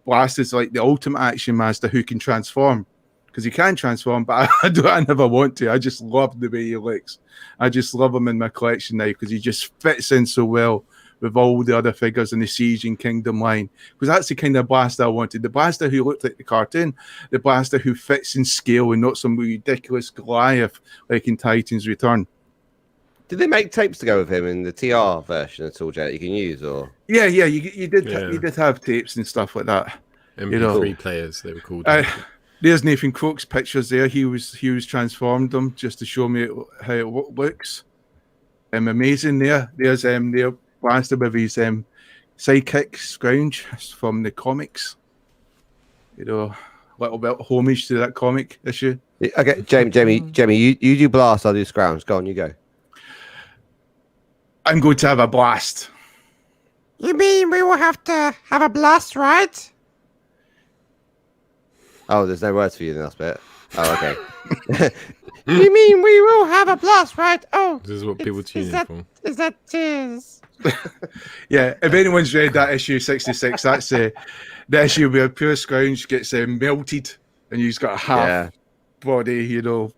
Blast is like the ultimate action master who can transform. Because he can transform, but I never want to. I just love the way he looks. I just love him in my collection now because he just fits in so well with all the other figures in the Siege and Kingdom line. Because that's the kind of Blaster I wanted. The Blaster who looked like the cartoon, the Blaster who fits in scale and not some ridiculous Goliath like in Titan's Return. Did they make tapes to go with him in the TR version at all, Jet, that you can use? Or Yeah, you did have tapes and stuff like that. MP3 players, they were called. There's Nathan Crook's pictures there. He was transformed them just to show me how it looks. Amazing there. There's there Blaster with his sidekick Scrounge from the comics. You know, a little bit homage to that comic issue. Okay, Jamie, you do Blast, I'll do Scrounge. Go on, you go. I'm going to have a blast. You mean we will have to have a blast, right? Oh, there's no words for you in that bit. Oh, okay. You mean we will have a blast, right? Oh, this is what people tune in for. Is that cheers? Yeah, if anyone's read that issue 66, that's the issue where poor Scrounge gets melted and he's got a half body, you know.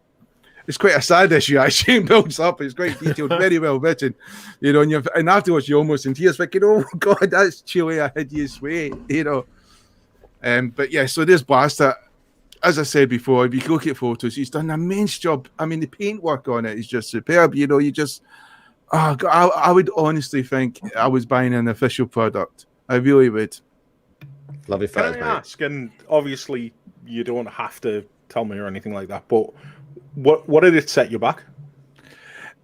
It's quite a sad issue, actually. It builds up. It's quite detailed, very well written. You know, and afterwards you're almost in tears thinking, oh, God, that's truly a hideous way, you know. But yeah, so this Blaster, as I said before, if you look at photos, he's done an immense job. I mean, the paintwork on it is just superb. You know, you just, oh God, I would honestly think I was buying an official product. I really would. Lovely Can photos, I mate. ask, and obviously you don't have to tell me or anything like that, but what did it set you back?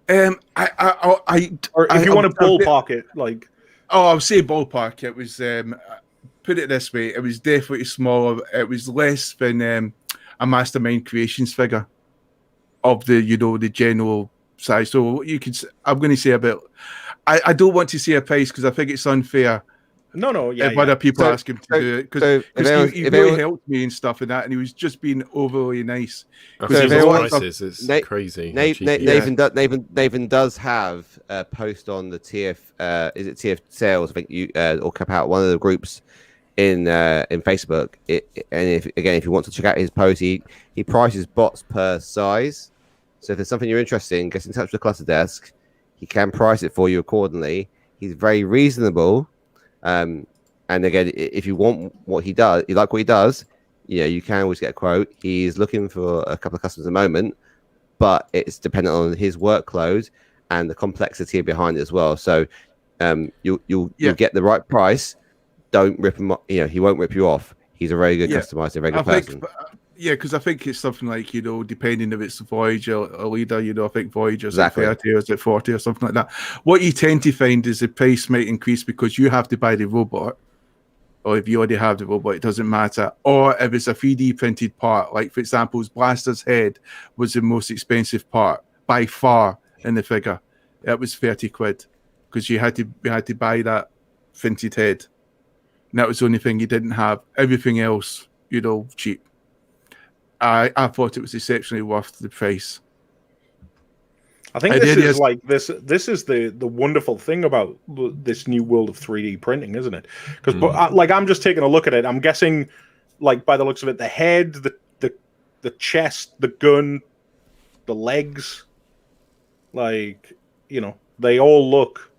Or if you want to ballpark it, like, oh, I'll say ballpark. It was put it this way: it was definitely smaller. It was less than a Mastermind Creations figure of the the general size. So you could, I'm going to say about. I don't want to say a price because I think it's unfair. If other people ask him to do it, because he really helped me and stuff and that, and he was just being overly nice. It's crazy. Nathan does have a post on the TF. Is it TF Sales? I think or Cap Out, one of the groups in Facebook. And if you want to check out his post, he prices bots per size. So if there's something you're interested in, get in touch with the Cluster Desk. He can price it for you accordingly. He's very reasonable. And again, if you want what he does, you like what he does, you can always get a quote. He's looking for a couple of customers at the moment, but it's dependent on his workload and the complexity behind it as well. So you'll get the right price. Don't rip him off. He won't rip you off. He's a very good customizer, a very good person. Because I think it's something like, depending if it's Voyager or Leader, I think Voyager's exactly. at 30 or is it 40 or something like that. What you tend to find is the price might increase because you have to buy the robot, or if you already have the robot, it doesn't matter. Or if it's a 3D printed part, like for example, Blaster's head was the most expensive part by far in the figure. It was 30 quid because you had to buy that printed head. And that was the only thing you didn't have. Everything else, cheap. I thought it was exceptionally worth the price. I think this is the wonderful thing about this new world of 3D printing, isn't it? Because I'm just taking a look at it. I'm guessing, like by the looks of it, the head, the chest, the gun, the legs, they all look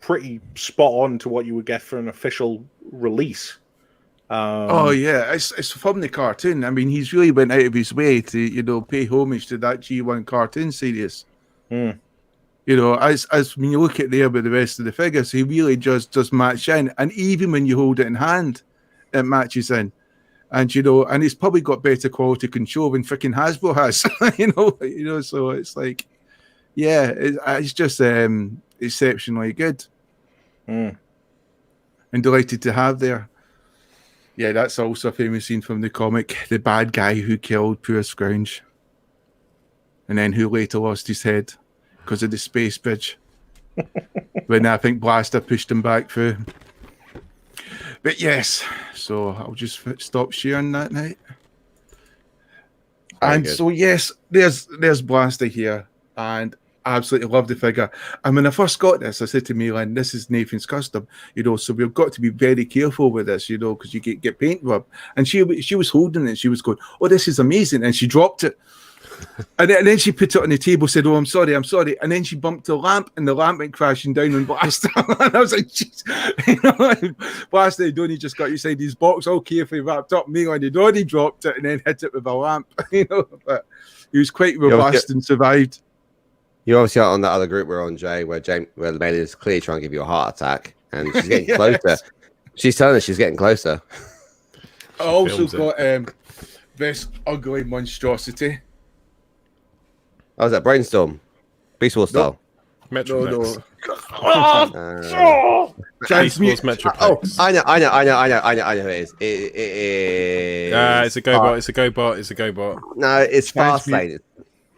pretty spot on to what you would get for an official release. Oh yeah, it's from the cartoon. I mean, he's really went out of his way to pay homage to that G1 cartoon series. Hmm. As when you look at there with the rest of the figures, he really just does match in, and even when you hold it in hand, it matches in. And and he's probably got better quality control than freaking Hasbro has. So it's like, yeah, it's just exceptionally good. Mm. And delighted to have there. Yeah, that's also a famous scene from the comic. The bad guy who killed poor Scrounge. And then who later lost his head because of the space bridge. When I think Blaster pushed him back through. But yes, so I'll just stop sharing that now. And good. so yes, there's Blaster here, and I absolutely love the figure. And when I first got this, I said to Milan, "This is Nathan's custom, so we've got to be very careful with this, because you get paint rub." And she was holding it, and she was going, "Oh, this is amazing," and she dropped it. And then she put it on the table, said, "Oh, I'm sorry." And then she bumped the lamp, and the lamp went crashing down on Blaster. And I was like, "Jeez." Blaster had only just got inside his box, all carefully wrapped up. Milan had already dropped it and then hit it with a lamp. But he was quite robust and survived. You're obviously on that other group we're on, Jay, where the lady is clearly trying to give you a heart attack, and she's getting closer. She's telling us she's getting closer. I also got this ugly monstrosity. Oh, is that Brainstorm? Beast Wars style? Metroplex. Beast Wars Metroplex. Oh, I know who it is. It is... it's a GoBot, it's a GoBot. No, it's Fastlane.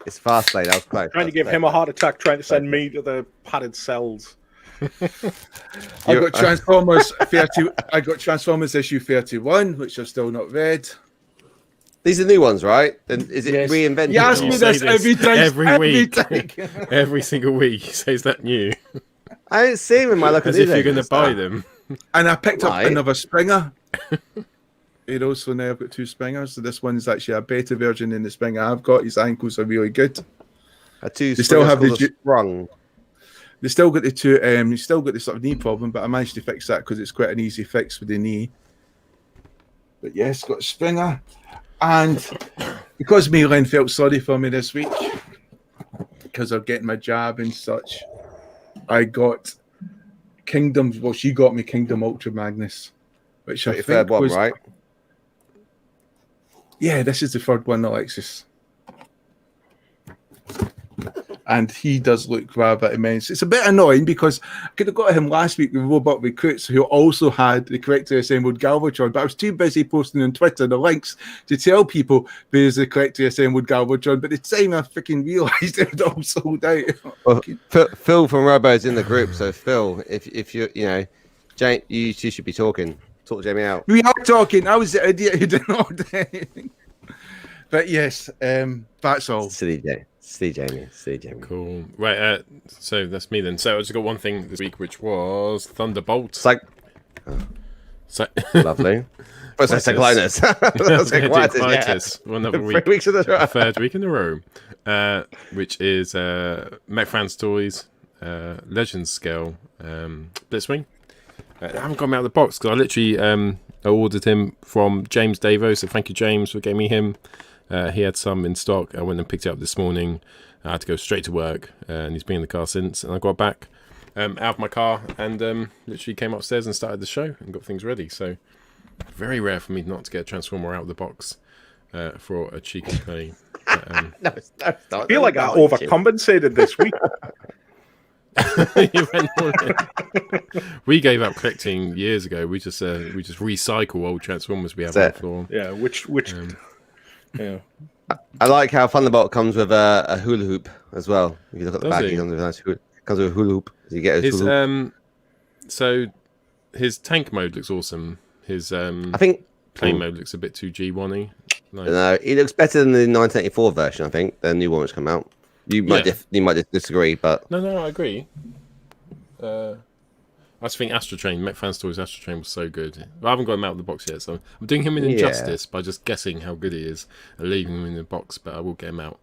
It's Fastlane. I was close. Trying to give him a heart attack, trying to send me to the padded cells. I got Transformers 30. I got Transformers issue 31, which I've still not read. These are new ones, right? And is it reinvented? You ask me this every time. Every week. Every single week he says that new. I don't see them in my local as if you're going to buy them. And I picked up another Springer. So now I've got 2 Springers. So this one's actually a beta version than the Springer I've got. His ankles are really good. They still have the sprung. They still got the 2. You still got the sort of knee problem, but I managed to fix that because it's quite an easy fix with the knee. But yes, got a Springer. And because Milan felt sorry for me this week because of getting my jab and such, I got Kingdom. Well, she got me Kingdom Ultra Magnus, which I think was right. Yeah, this is the third one, Alexis. And he does look rather immense. It's a bit annoying because I could have got him last week with Robot Recruits, who also had the correctly assembled Galvatron, but I was too busy posting on Twitter the links to tell people there's the correctly assembled Galvatron. But the time I freaking realised it was all sold out. Well, Phil from Robo's in the group, so Phil, if you Jane, you should be talking. Talk Jamie out. We are talking. I was the idiot who didn't order anything. But yes, that's all. Silly Jamie. Cool. Right, so that's me then. So I just got one thing this week, which was Thunderbolt. Lovely. What's that? Cyclonus. Cyclonus. One other week. 3 weeks in a row. Third week in a row. Which is Fanstoys Legends scale Blitzwing. I haven't got him out of the box because I literally I ordered him from James Davo, so thank you, James, for getting me him. He had some in stock. I went and picked it up this morning. I had to go straight to work, and he's been in the car since. And I got back out of my car and literally came upstairs and started the show and got things ready. So very rare for me not to get a Transformer out of the box for a cheeky penny. But, I feel like I overcompensated this week. We gave up collecting years ago. We just recycle old Transformers we have on the floor. Yeah, which yeah. I like how Thunderbolt comes with a hula hoop as well. If you look at the back, comes with a hula hoop. So you get hula hoop. So his tank mode looks awesome. His I think plane mode looks a bit too G1-y. No, he looks better than the 1984 version. I think the new one that's come out. You might disagree, but no, I agree. I just think Fanstoys Astrotrain was so good. I haven't got him out of the box yet, so I'm doing him an injustice by just guessing how good he is and leaving him in the box. But I will get him out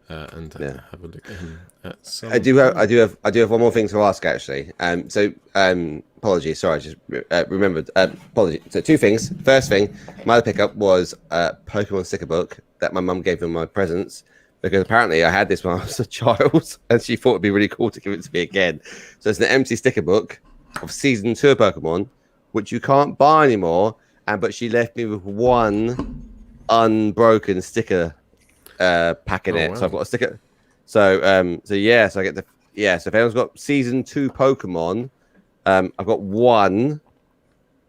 and have a look at him. At some I do have one more thing to ask actually. So apologies. Sorry, I just remembered. Apologies. So 2 things. First thing, my other pickup was a Pokemon sticker book that my mum gave me my presents because apparently I had this when I was a child and she thought it'd be really cool to give it to me again. So it's an empty sticker book of season 2 of Pokemon, which you can't buy anymore. But she left me with one unbroken sticker pack in it. Wow. So I've got a sticker. So so I get the So if anyone's got season 2 Pokemon, I've got one.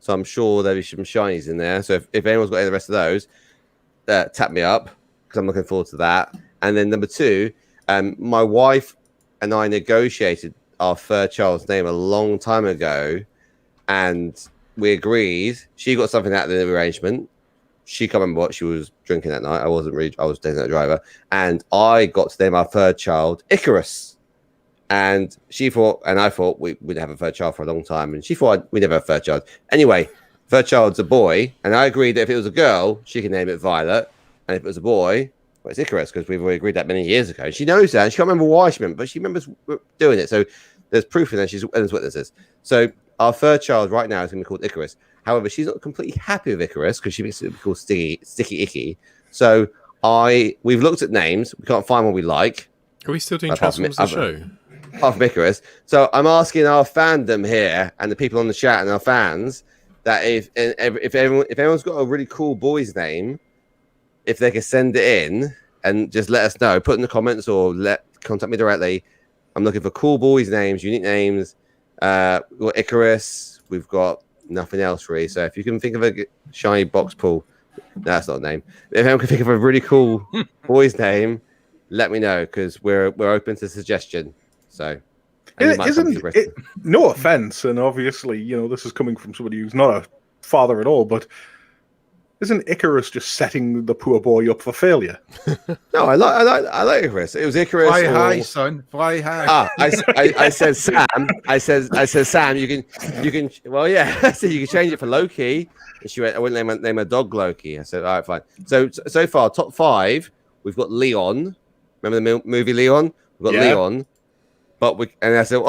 So I'm sure there'll be some shinies in there. So if anyone's got any of the rest of those, tap me up because I'm looking forward to that. And then number 2, my wife and I negotiated our third child's name a long time ago, and we agreed. She got something out of the arrangement. She can't remember what she was drinking that night. I was dating that driver, and I got to name our third child Icarus. And she thought, and I thought we'd have a third child for a long time, and she thought we'd never have a third child. Anyway, third child's a boy, and I agreed that if it was a girl, she can name it Violet, and if it was a boy, well, it's Icarus because we've already agreed that many years ago. She knows that, and she can't remember why she remembered, but she remembers doing it. So there's proof in there. And there's witnesses. So our third child right now is going to be called Icarus. However, she's not completely happy with Icarus because she thinks it would be called Sticky Icky. So we've looked at names. We can't find one we like. Are we still doing Transformers the show? Apart from Icarus. So I'm asking our fandom here and the people on the chat and our fans that if everyone's got a really cool boy's name, if they can send it in and just let us know, put in the comments or contact me directly. I'm looking for cool boys' names, unique names. We've got Icarus. We've got nothing else really. So if you can think of a shiny box pool, no, that's not a name. If anyone can think of a really cool boy's name, let me know because we're open to suggestion. So isn't it, no offense, and obviously, this is coming from somebody who's not a father at all, but isn't Icarus just setting the poor boy up for failure? No, I like Icarus. It was Icarus. Fly high, son. Fly high. I said Sam. I said Sam. You can. Well, yeah. I said you can change it for Loki. And she went, I wouldn't name a dog Loki. I said, all right, fine. So far, top 5. We've got Leon. Remember the movie Leon? We've got Leon. And I said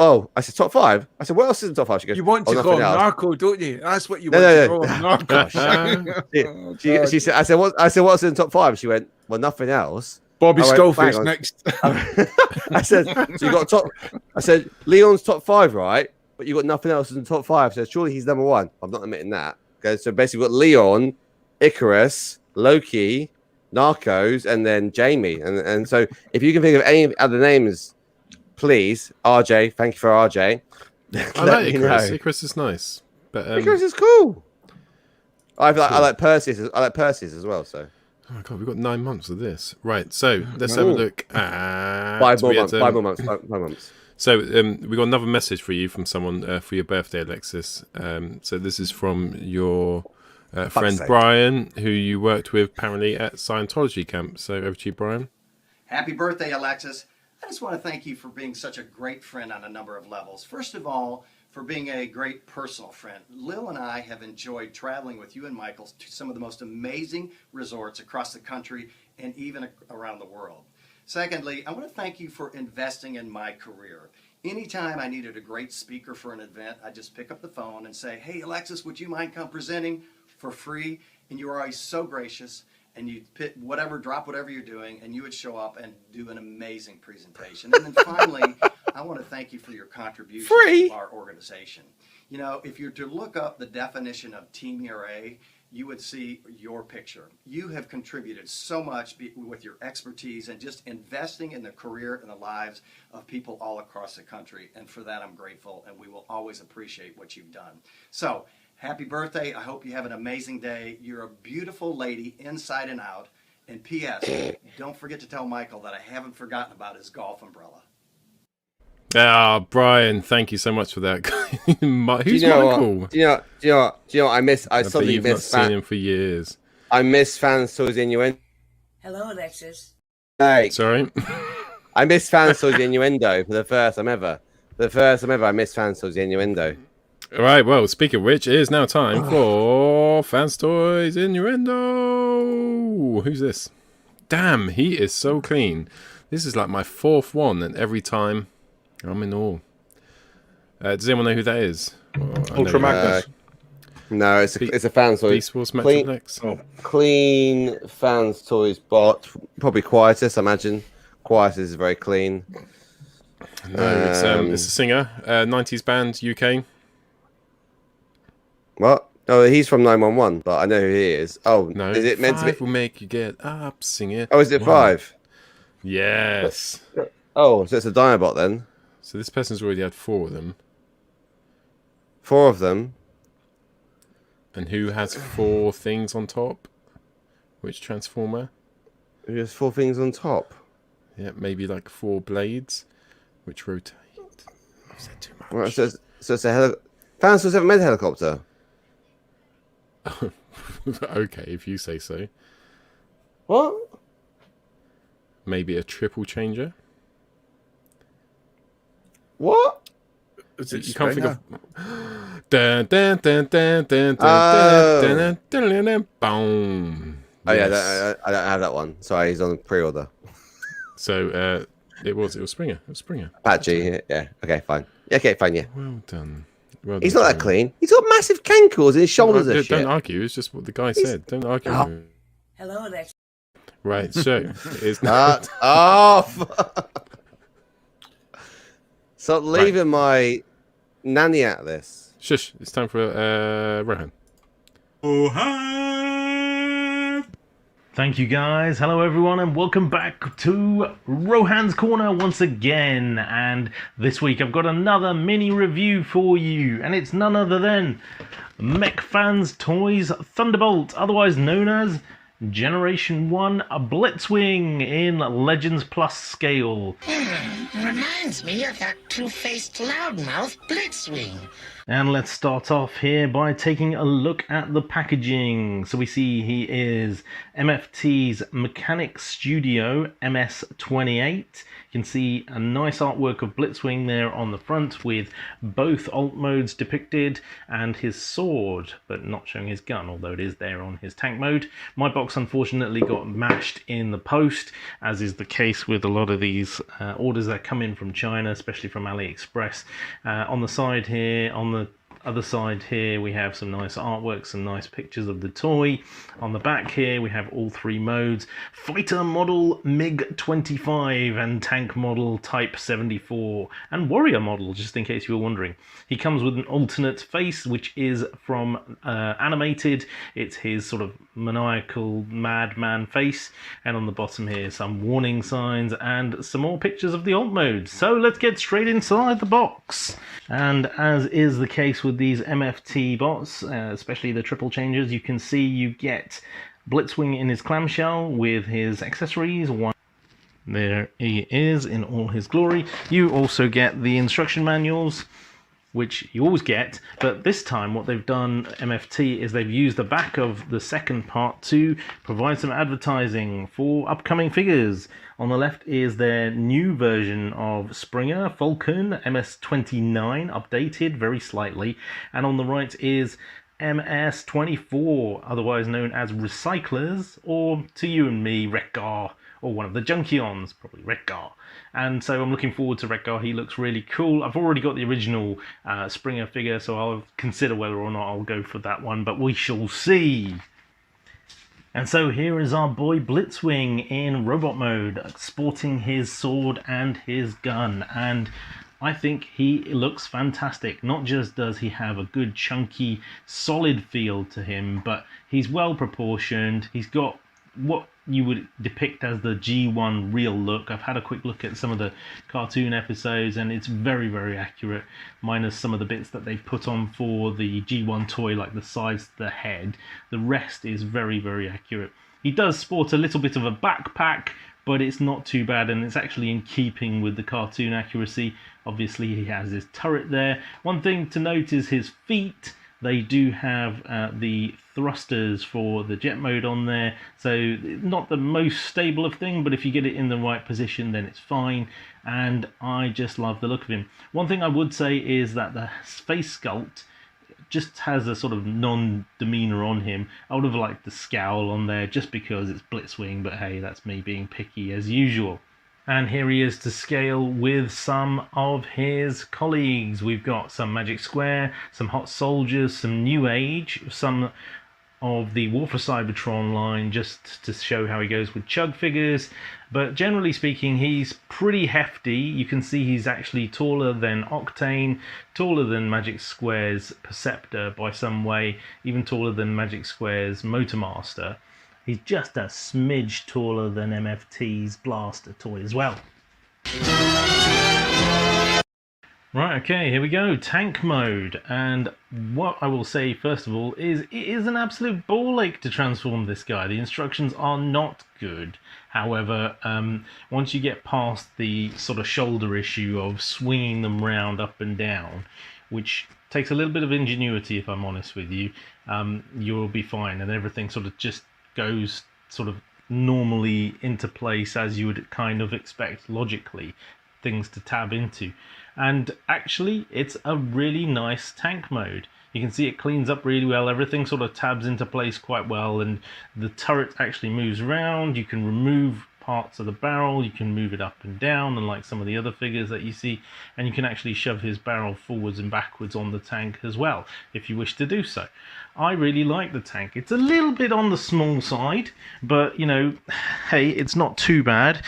top 5. I said, what else is in top 5? She goes, You want to go Narco, don't you? That's what you want to go Narco. She said, I said, what's in top 5? She went, well, nothing else. Bobby Skullface next. I said, so you got top. I said, Leon's top 5, right? But you got nothing else in the top 5. So surely he's number 1. I'm not admitting that. Okay, so basically we've got Leon, Icarus, Loki, Narcos, and then Jamie. And so if you can think of any other names, please, RJ, thank you for RJ. I like Icarus. Icarus is nice. But Icarus is cool. I like Perseus. I like Perseus as well. So. Oh my god, we've got 9 months of this. Right, so let's have a look at 5 more months. 5 months. So we got another message for you from someone for your birthday, Alexis. So this is from your friend Brian, who you worked with apparently at Scientology camp. So over to you, Brian. Happy birthday, Alexis. I just want to thank you for being such a great friend on a number of levels. First of all, for being a great personal friend. Lil and I have enjoyed traveling with you and Michael to some of the most amazing resorts across the country and even around the world. Secondly, I want to thank you for investing in my career. Anytime I needed a great speaker for an event, I just pick up the phone and say, hey, Alexis, would you mind come presenting for free? And you were always so gracious. And you'd drop whatever you're doing, and you would show up and do an amazing presentation. And then finally, I want to thank you for your contribution to our organization. If you're to look up the definition of Team ERA, you would see your picture. You have contributed so much with your expertise and just investing in the career and the lives of people all across the country. And for that, I'm grateful, and we will always appreciate what you've done. So, happy birthday. I hope you have an amazing day. You're a beautiful lady inside and out. And P.S., don't forget to tell Michael that I haven't forgotten about his golf umbrella. Brian, thank you so much for that. Who's Michael? Do you know what I miss? I suddenly miss. Not seen him for years. I miss Fanstoys Innuendo. Hello, Alexis. Hey. Sorry. I miss Fanstoys Innuendo for the first time ever. I miss Fanstoys Innuendo. All right, well, speaking of which, it is now time for Fanstoys Innuendo. Who's this? Damn, he is so clean. This is like my 4th one, and every time I'm in awe. Does anyone know who that is? Ultra Magnus. No, it's a Fans Toys. Beast Wars Metroplex. Clean Fans Toys bot. Probably Quietus, I imagine. Quietus is very clean. No, it's a singer, 90s band, UK. What? Oh, he's from 911, but I know who he is. Oh, No, is it meant to be? Will make you get up, sing it. Oh, is it 5? Yes. Oh, so it's a Dinobot then. So this person's already had 4 of them. 4 of them. And who has 4 things on top? Which Transformer? Who has 4 things on top? Yeah, maybe like 4 blades, which rotate. I've said too much. Well, so it's a Fans Toys ever made a helicopter? Okay, if you say so. What? Maybe a triple changer. What? Is it You can't think of. Springer? Boom. Oh yeah, I don't have that one. Sorry, he's on pre-order. So it was Springer. It was Springer. Patchy, yeah. Okay, fine. Okay, fine, yeah. Well done. He's not that clean. He's got massive cankles and his shoulders are shit. Don't argue. It's just what the guy said. Don't argue. Oh. Hello, Alex. Right. So it's Start off. Stop leaving my nanny out of this. Shush. It's time for Rohan. Thank you guys. Hello everyone and welcome back to Rohan's Corner once again. And this week I've got another mini review for you, and it's none other than Mech Toys Thunderbolt, otherwise known as Generation 1 Blitzwing in Legends Plus scale. Reminds me of that two-faced loudmouth Blitzwing. And let's start off here by taking a look at the packaging. So we see he is MFT's Mechanic Studio MS-28. You can see a nice artwork of Blitzwing there on the front with both alt modes depicted and his sword, but not showing his gun, although it is there on his tank mode. My box unfortunately got mashed in the post, as is the case with a lot of these orders that come in from China, especially from AliExpress. On the side here, on the other side here, we have some nice artwork, some nice pictures of the toy. On the back here, we have all 3 modes: Fighter Model MiG-25 and Tank Model Type 74, and Warrior Model, just in case you were wondering. He comes with an alternate face, which is from Animated. It's his sort of maniacal madman face, and on the bottom here, some warning signs and some more pictures of the alt modes. So let's get straight inside the box. And as is the case with these MFT bots, especially the triple changers, you can see you get Blitzwing in his clamshell with his accessories. There he is in all his glory. You also get the instruction manuals, which you always get, but this time what they've done, MFT, is they've used the back of the second part to provide some advertising for upcoming figures. On the left is their new version of Springer Falcon MS-29, updated very slightly, and on the right is MS-24, otherwise known as Recyclers, or to you and me, Rekgar, or one of the Junkions, probably Rekgar. And so I'm looking forward to Rekgar. He looks really cool. I've already got the original Springer figure, so I'll consider whether or not I'll go for that one, but we shall see. And so here is our boy Blitzwing in robot mode, sporting his sword and his gun, and I think he looks fantastic. Not just does he have a good chunky solid feel to him, but he's well proportioned. He's got what you would depict as the G1 real look. I've had a quick look at some of the cartoon episodes and it's very, very accurate, minus some of the bits that they've put on for the G1 toy, like the sides to the head. The rest is very, very accurate. He does sport a little bit of a backpack, but it's not too bad, and it's actually in keeping with the cartoon accuracy. Obviously he has his turret there. One thing to note is his feet. They do have the thrusters for the jet mode on there, so not the most stable of thing, but if you get it in the right position then it's fine, and I just love the look of him. One thing I would say is that the face sculpt just has a sort of non-demeanor on him. I would have liked the scowl on there just because it's Blitzwing, but hey, that's me being picky as usual. And here he is to scale with some of his colleagues. We've got some Magic Square, some Hot Soldiers, some New Age, some of the War for Cybertron line, just to show how he goes with Chug figures. But generally speaking, he's pretty hefty. You can see he's actually taller than Octane, taller than Magic Square's Perceptor by some way, even taller than Magic Square's Motormaster. He's just a smidge taller than MFT's Blaster toy as well. Right, okay, here we go, tank mode. And what I will say first of all is it is an absolute ball ache to transform this guy. The instructions are not good. However, once you get past the sort of shoulder issue of swinging them round up and down, which takes a little bit of ingenuity if I'm honest with you, you'll be fine, and everything sort of just goes sort of normally into place as you would kind of expect logically things to tab into. And actually it's a really nice tank mode. You can see it cleans up really well, everything sort of tabs into place quite well, and the turret actually moves around. You can remove parts of the barrel, you can move it up and down, unlike some of the other figures that you see, and you can actually shove his barrel forwards and backwards on the tank as well if you wish to do so. I really like the tank. It's a little bit on the small side, but you know, hey, it's not too bad.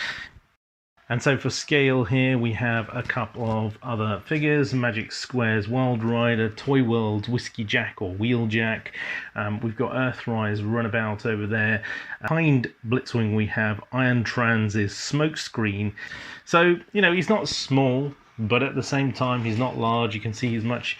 And so for scale here we have a couple of other figures: Magic Square's Wild Rider, Toy World's Whiskey Jack or Wheeljack. We've got Earthrise Runabout over there. Behind Blitzwing we have Iron Trans's Smokescreen. So, you know, he's not small, but at the same time he's not large. You can see he's much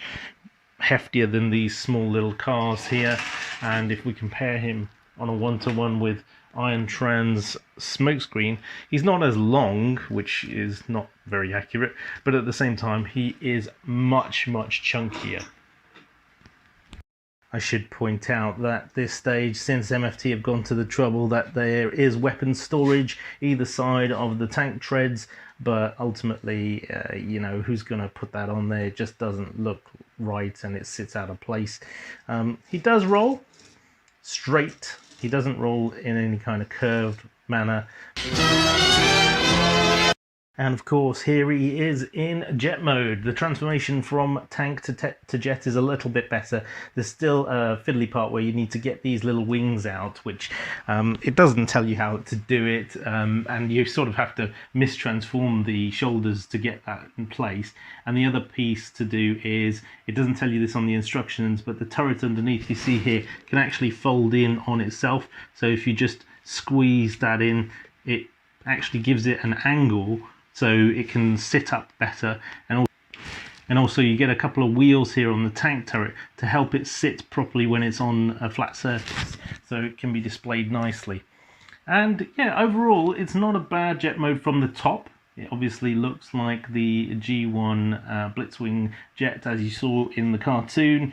heftier than these small little cars here. And if we compare him on a one-to-one with Iron Trans Smokescreen, he's not as long, which is not very accurate, but at the same time he is much chunkier. I should point out that this stage, since MFT have gone to the trouble that there is weapon storage either side of the tank treads, but ultimately, you know, who's going to put that on there? It just doesn't look right and it sits out of place. He does roll straight. He doesn't roll in any kind of curved manner. And of course, here he is in jet mode. The transformation from tank to jet is a little bit better. There's still a fiddly part where you need to get these little wings out, which it doesn't tell you how to do it, and you sort of have to mistransform the shoulders to get that in place. And the other piece to do is, it doesn't tell you this on the instructions, but the turret underneath you see here can actually fold in on itself. So if you just squeeze that in, it actually gives it an angle so it can sit up better, and also you get a couple of wheels here on the tank turret to help it sit properly when it's on a flat surface, so it can be displayed nicely. And yeah, overall it's not a bad jet mode from the top. It obviously looks like the G1 Blitzwing jet as you saw in the cartoon.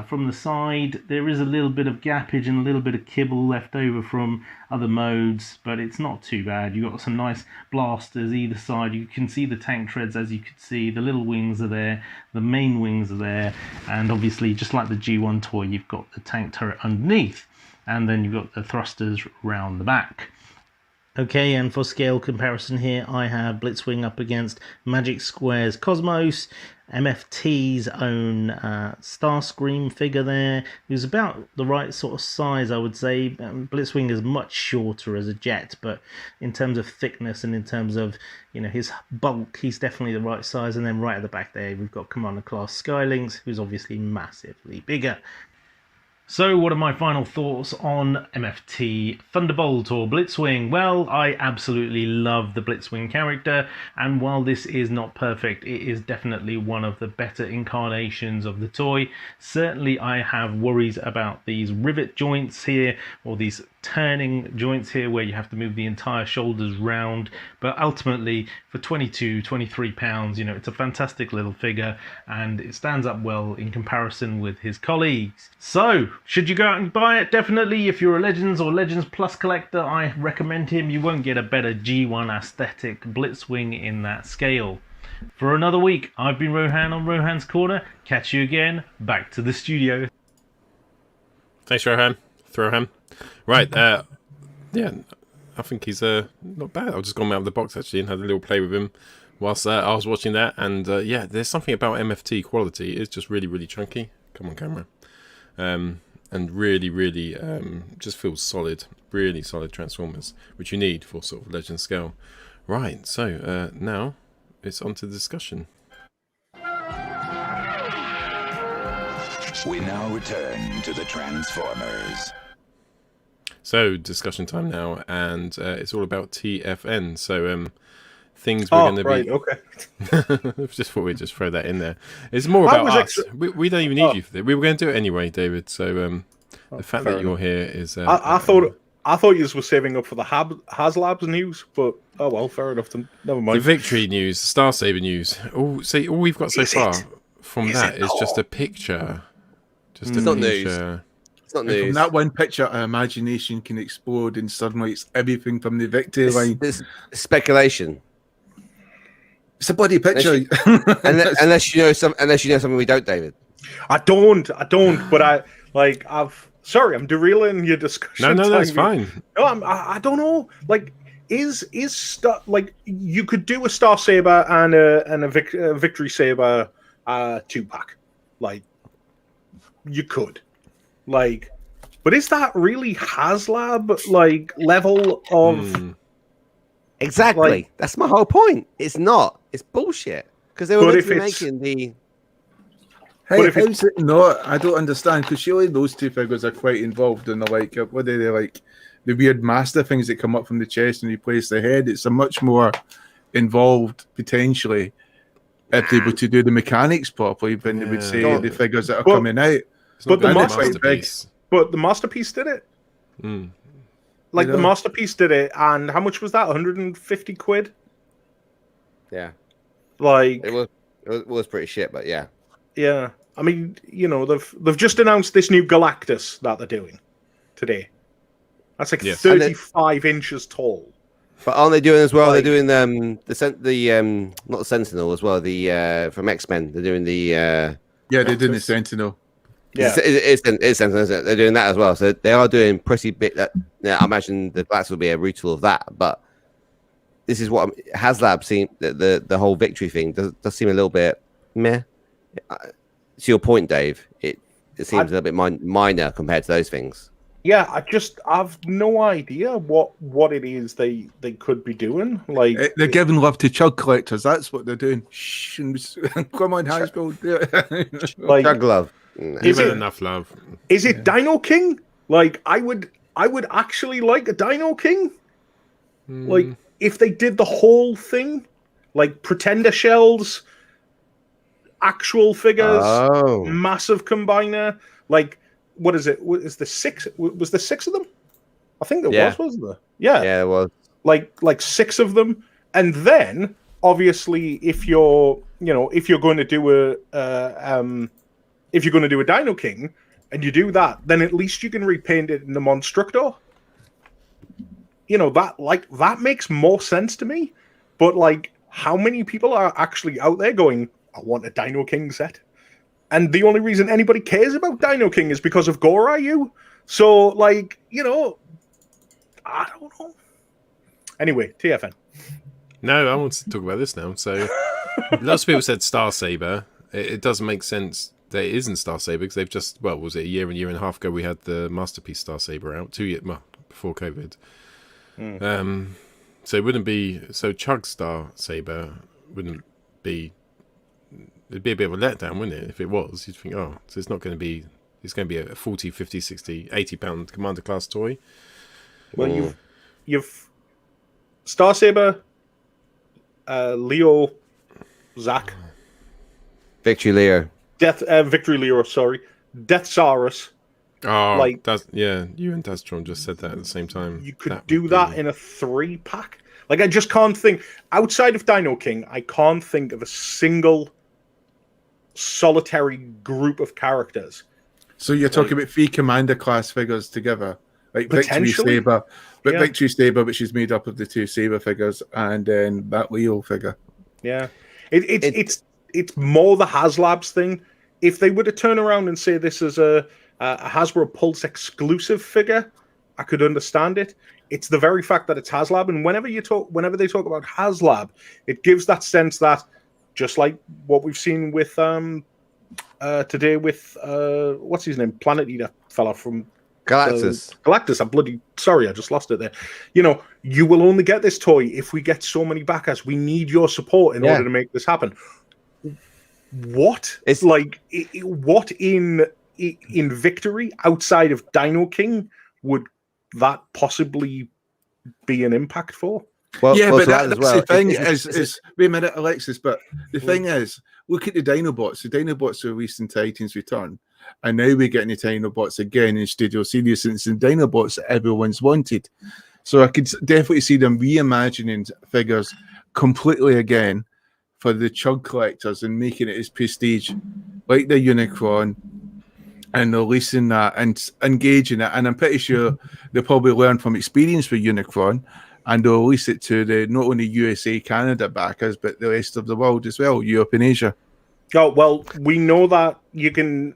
From the side there is a little bit of gappage and a little bit of kibble left over from other modes, but it's not too bad. You've got some nice blasters either side. You can see the tank treads, as you could see. The little wings are there, the main wings are there, and obviously just like the G1 toy you've got the tank turret underneath, and then you've got the thrusters round the back. Okay, and for scale comparison here, I have Blitzwing up against Magic Square's Cosmos, MFT's own Starscream figure there, who's about the right sort of size, I would say. Blitzwing is much shorter as a jet, but in terms of thickness and in terms of, you know, his bulk, he's definitely the right size. And then right at the back there, we've got Commander Class Skylynx, who's obviously massively bigger. So what are my final thoughts on MFT Thunderbolt or Blitzwing? Well, I absolutely love the Blitzwing character, and while this is not perfect, it is definitely one of the better incarnations of the toy. Certainly I have worries about these rivet joints here, or these turning joints here where you have to move the entire shoulders round, but ultimately for 23 pounds, you know, it's a fantastic little figure and it stands up well in comparison with his colleagues. So should you go out and buy it? Definitely. If you're a Legends or Legends Plus collector, I recommend him. You won't get a better G1 aesthetic Blitzwing in that scale. For another week, I've been Rohan on Rohan's Corner. Catch you again. Back to the studio. Thanks, Rohan. Right, yeah, I think he's not bad. I've just gone out of the box actually and had a little play with him whilst I was watching that. And yeah, there's something about MFT quality. It's just really, really chunky. Come on, camera. And really, really just feels solid. Really solid Transformers, which you need for sort of legend scale. Right, so now it's on to the discussion. We now return to the Transformers. So, discussion time now, and it's all about TFN. So, things we're going to be... okay. Just thought we'd just throw that in there. It's more about us. We don't even need you for this. We were going to do it anyway, David. So, the fact that you're here is... I thought you were saving up for the Haslab's news, but oh well, fair enough. Then never mind. The Victory news, Star Saber news. Oh, see, all we've got so far from that is just a picture. Just it's not news. It's not news. From that one picture, our imagination can explode, and suddenly it's everything from the Victory line. It's speculation. It's a bloody picture. Unless you know something we don't, David. I don't. But Sorry, I'm derailing your discussion. No, that's fine. No, I don't know. Like, is you could do a Star Saber and a Victory Saber 2-pack, like you could, like, but is that really Haslab level of? Exactly. Like, that's my whole point. It's not. It's bullshit because they were meant to be making the. Hey, how's it not? I don't understand because surely those two figures are quite involved in the what are they like? The weird master things that come up from the chest and replace the head. It's a much more involved potentially if they were to do the mechanics properly than they would say the figures that are coming out. But the masterpiece did it. Like the masterpiece did it, and how much was that? 150 quid. Yeah, like it was pretty shit, but yeah. Yeah, I mean, they've just announced this new Galactus that they're doing today. That's like 35 inches tall. But aren't they doing as well? They're doing not the Sentinel as well. The from X-Men. They're doing the they're doing the Sentinel. Yeah, it's Sentinel. Isn't it? They're doing that as well. So they are doing pretty bit. I imagine the Galactus will be a retool of that. But this is what Haslab seem the whole Victory thing does seem a little bit meh. To your point, Dave, it seems a little bit minor compared to those things. Yeah, I've no idea what it is they could be doing. Like they're giving love to chug collectors. That's what they're doing. Shh, come on, Hasbro, do it. Like chug love. Is it enough love? Is it Dino King? Like I would actually like a Dino King. Like if they did the whole thing, like Pretender shells. Actual figures, massive combiner. Like, what is it? Was there 6 of them? I think there wasn't there? Yeah, there was. Like 6 of them, and then obviously, if you're going to do a Dino King, and you do that, then at least you can repaint it in the Monstructor. That makes more sense to me. But like, how many people are actually out there going, I want a Dino King set? And the only reason anybody cares about Dino King is because of Goryu. So, like, I don't know. Anyway, TFN. No, I want to talk about this now. So, lots of people said Star Saber. It doesn't make sense that it isn't Star Saber because they've just, was it a year and a half ago we had the Masterpiece Star Saber out, 2 years before COVID. So it wouldn't be, Chug Star Saber wouldn't be, it'd be a bit of a letdown, wouldn't it? If it was, you'd think, so it's not going to be, it's going to be a 40, 50, 60, 80 pound Commander class toy. Well, you've Star Saber, Leo, Zach, Victory Leo, Victory Leo, sorry, Death Saurus. Oh, you and Dastron just said that at the same time. You could do that in a 3-pack. Like, I just can't think, outside of Dino King, I can't think of a single solitary group of characters. So you're talking about 3 Commander class figures together, like Victory Saber, but Victory Saber, which is made up of the 2 Saber figures, and then that Leo figure. Yeah, it's more the Haslab's thing. If they were to turn around and say this is a Hasbro Pulse exclusive figure, I could understand it. it's the very fact that it's Haslab, and whenever they talk about Haslab, it gives that sense that, just like what we've seen with today with what's his name, Planet Eater fella from Galactus. Galactus. I just lost it there. You know, you will only get this toy if we get so many backers. We need your support in order to make this happen. What? It's like what in Victory outside of Dino King would that possibly be an impact for? Well, but that's the thing is wait a minute, Alexis. But the thing is, look at the Dinobots. The Dinobots were released in Titans Return, and now we're getting the Dinobots again in Studio Series, since the Dinobots that everyone's wanted. So I could definitely see them reimagining figures completely again for the chug collectors and making it as prestige, like the Unicron, and releasing that and engaging it. And I'm pretty sure they'll probably learn from experience with Unicron, and they'll release it to the not only USA, Canada backers, but the rest of the world as well, Europe and Asia. Oh, well, we know that you can.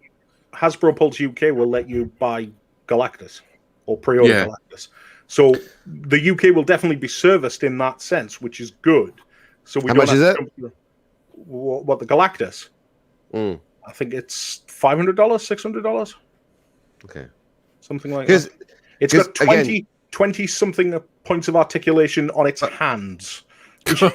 Hasbro Pulse UK will let you buy Galactus or pre-order Galactus. So the UK will definitely be serviced in that sense, which is good. So we How much is it? What the Galactus? I think it's $500, $600. Okay, something like that. It's got 20 something points of articulation on its hands. But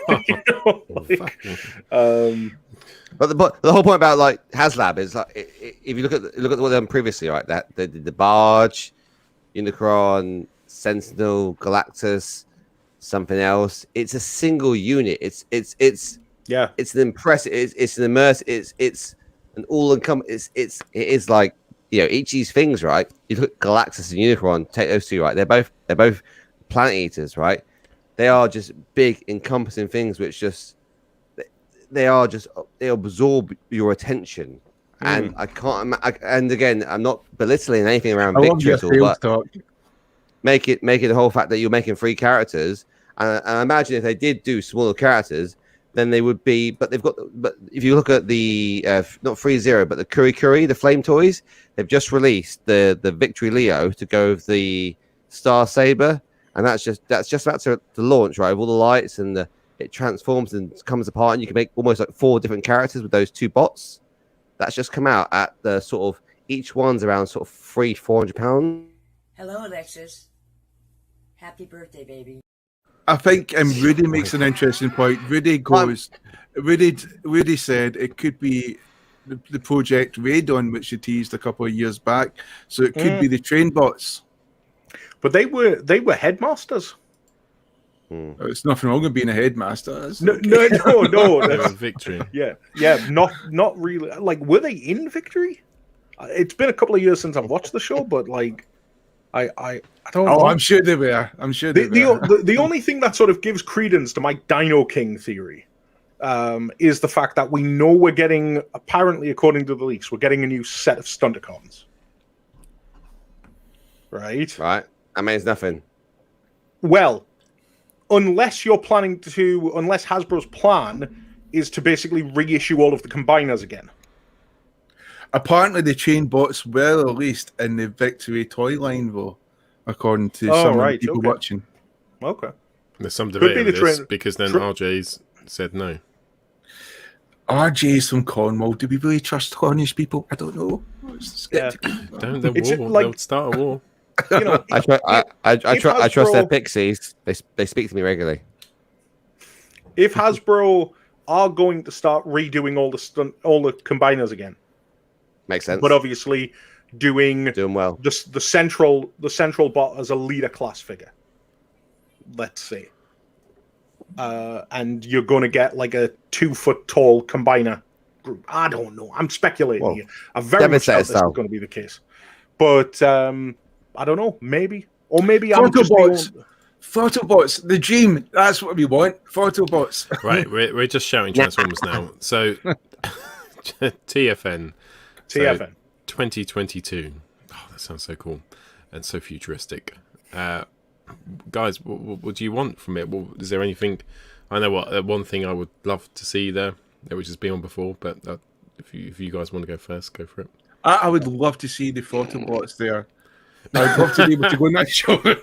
the whole point about like Haslab is like if you look at what they've done previously, right? That the Barge, Unicron, Sentinel, Galactus, something else. It's a single unit. It's an impressive. It's an immersive. It's an all-encompassing. It is like, you know, each of these things, right? You look at Galactus and Unicron. Take those two, right? They're both planet eaters, right? They are just big, encompassing things, which just they absorb your attention. And I can't. And again, I'm not belittling anything around Victory at all, but make it the whole fact that you're making 3 characters. And I imagine if they did do smaller characters, then they would be. But they've got. But if you look at the not 3-0, but the Kuri, the Flame Toys, they've just released the Victory Leo to go with the Star Saber, and that's just about to launch, right? With all the lights and it transforms and comes apart, and you can make almost like 4 different characters with those 2 bots. That's just come out at the sort of each one's around sort of £300-400. Hello, Alexis. Happy birthday, baby. I think Rudy makes an interesting point. Rudy said it could be the Project Radon, which he teased a couple of years back. So it could be the train bots. But they were headmasters. It's nothing wrong with being a headmaster. No. Victory. Yeah, not really. Like, were they in Victory? It's been a couple of years since I've watched the show, but like, I don't know. I'm sure they were. The only thing that sort of gives credence to my Dino King theory is the fact that we know we're getting, apparently, according to the leaks, we're getting a new set of Stunticons. Right. That means nothing. Well, unless Hasbro's plan is to basically reissue all of the combiners again. Apparently, the chain bots were released in the Victory toy line, though, according to some of the people watching. Okay. There's some debate on this because then RJ's said no. RJ's from Cornwall. Do we really trust Cornish people? I don't know. Don't they'll start a war. You know, I trust their pixies. They speak to me regularly. If Hasbro are going to start redoing all the combiners again, makes sense. But obviously doing well. Just the central bot as a leader class figure. Let's say, and you're going to get like a 2-foot tall combiner group. I don't know. I'm speculating here. I very much doubt this is going to be the case, but. I don't know, maybe. Or maybe Photobots, the dream. That's what we want. Photobots. Right, we're just shouting Transformers now. So, TFN. 2022. Oh, that sounds so cool and so futuristic. Guys, what do you want from it? Is there anything? I know one thing I would love to see there, which has been on before, but if you guys want to go first, go for it. I would love to see the Photobots there. I'd love to be able to go in that showroom,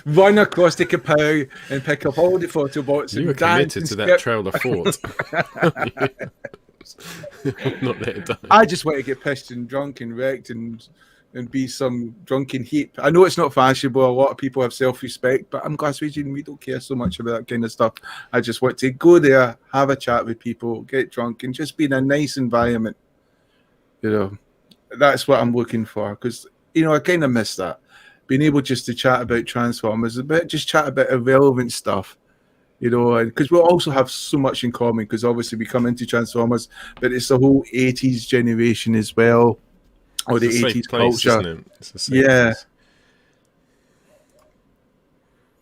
run across the Kapow and pick up all the Photobots. You and were dance committed and to that skip. trail of thought. Not let it die. I just want to get pissed and drunk and wrecked and be some drunken heap. I know it's not fashionable. A lot of people have self-respect, but I'm Glaswegian. We don't care so much about that kind of stuff. I just want to go there, have a chat with people, get drunk, and just be in a nice environment. You know, that's what I'm looking for, because, you know, I kind of miss that. Being able just to chat about Transformers, just chat about irrelevant stuff. You know, because we also have so much in common, because obviously we come into Transformers, but it's the whole 80s generation as well, or the 80s culture. Isn't it? It's a safe place.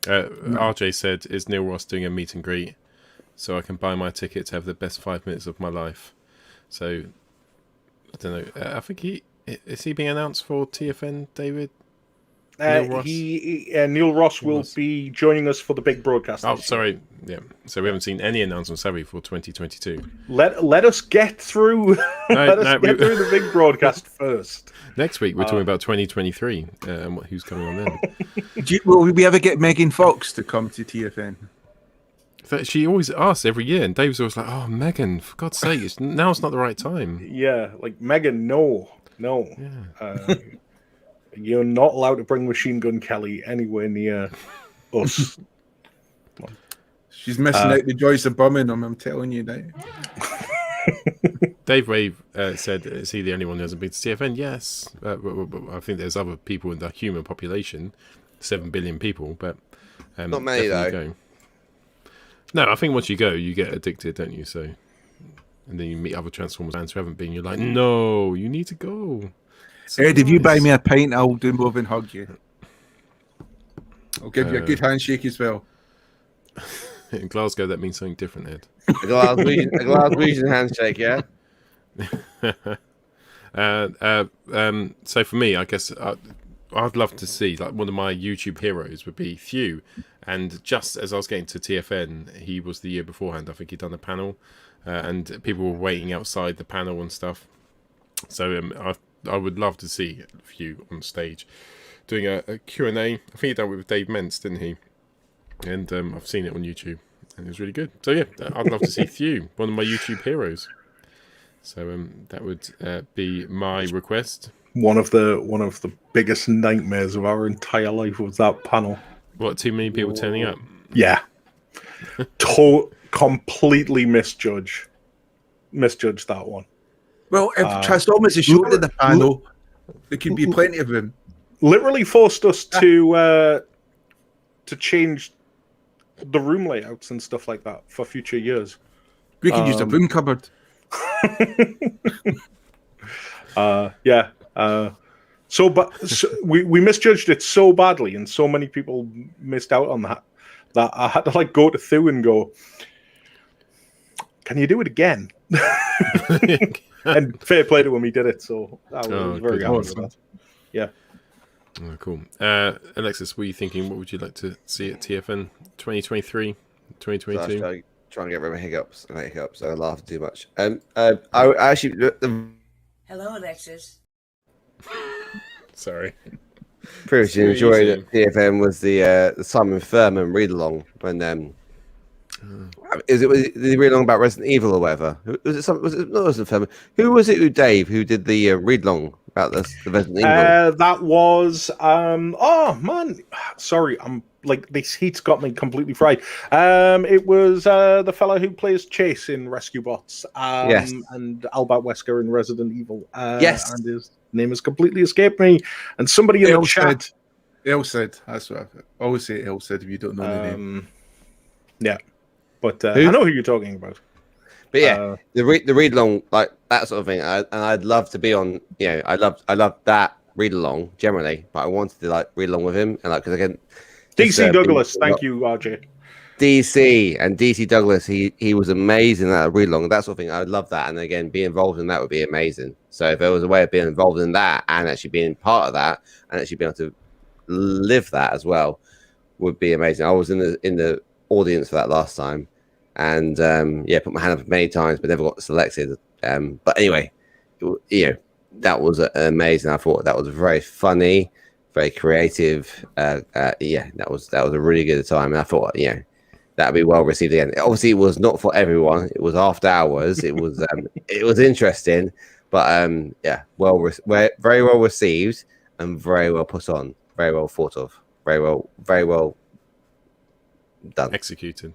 RJ said, is Neil Ross doing a meet and greet so I can buy my ticket to have the best 5 minutes of my life? So, I don't know. I think is he being announced for TFN, David? Neil Ross? Neil Ross will be joining us for the big broadcast. Oh, sorry. Yeah. So we haven't seen any announcements, have we, for 2022? Let us get through. Let us get through the big broadcast first. Next week we're talking about 2023 and who's coming on then. Will we ever get Megan Fox to come to TFN? She always asks every year, and Dave's always like, "Oh, Megan, for God's sake, now's not the right time." Yeah, like Megan, no. Yeah. You're not allowed to bring Machine Gun Kelly anywhere near us. She's missing out the joys of Birmingham, I'm telling you now. Dave Wave said, is he the only one who hasn't been to TFN? Yes. I think there's other people in the human population, 7 billion people, but not many though. Go. No, I think once you go, you get addicted, don't you? So, and then you meet other Transformers fans who haven't been. You're like, no, you need to go. Ed, if you buy me a pint, I'll do more than hug you. I'll give you a good handshake as well. In Glasgow, that means something different, Ed. A Glaswegian handshake, yeah? So for me, I guess I'd love to see, like, one of my YouTube heroes would be Thew. And just as I was getting to TFN, he was the year beforehand. I think he'd done a panel, and people were waiting outside the panel and stuff. So I would love to see Thew on stage doing a Q&A. I think he done it with Dave Mentz, didn't he? And I've seen it on YouTube, and it was really good. So yeah, I'd love to see Thew, one of my YouTube heroes. So that would be my request. One of the biggest nightmares of our entire life was that panel. What, too many people turning up? Yeah. Completely misjudged that one. Well, if Transformers is showed in the panel, there could be plenty of them. Literally forced us to change the room layouts and stuff like that for future years. We could use a room cupboard. Yeah. So we misjudged it so badly, and so many people missed out on that I had to go to Thew and go, "Can you do it again?" And fair play to him, he did it. So I was very happy with that. Yeah. Oh, cool. Alexis, what are you thinking? What would you like to see at TFN 2023, 2022? So trying to get rid of my hiccups. So I laugh too much. I actually... Hello, Alexis. Sorry. Previously enjoyed at TFN was the Simon Furman read-along when... was the read-along about Resident Evil or whatever? Was it not Resident Furman? Who was it? Dave, who did the read-along about the Resident Evil? That was oh man, sorry, I'm like, this heat's got me completely fried. It was the fellow who plays Chase in Rescue Bots, yes, and Albert Wesker in Resident Evil. Yes, and his name has completely escaped me. And somebody in the chat, Elsaid. That's what I always say. Elsaid, if you don't know the name. Yeah, but I know who you're talking about. But yeah, the read along, like that sort of thing, and I'd love to be on. You know, I love that read along generally, but I wanted to read along with him, and because again, DC Douglas, thank you, RJ. DC Douglas, he was amazing at that read along, that sort of thing. I'd love that, and again, be involved in that would be amazing. So if there was a way of being involved in that and actually being part of that, and actually being able to live that as well, would be amazing. I was in the audience for that last time. And put my hand up many times, but never got selected. But anyway, that was amazing. I thought that was very funny, very creative. Yeah, that was a really good time, and I thought, that'd be well received again. Obviously, it was not for everyone. It was after hours. It was it was interesting, but yeah, very well received and very well put on, very well thought of, very well done, executed.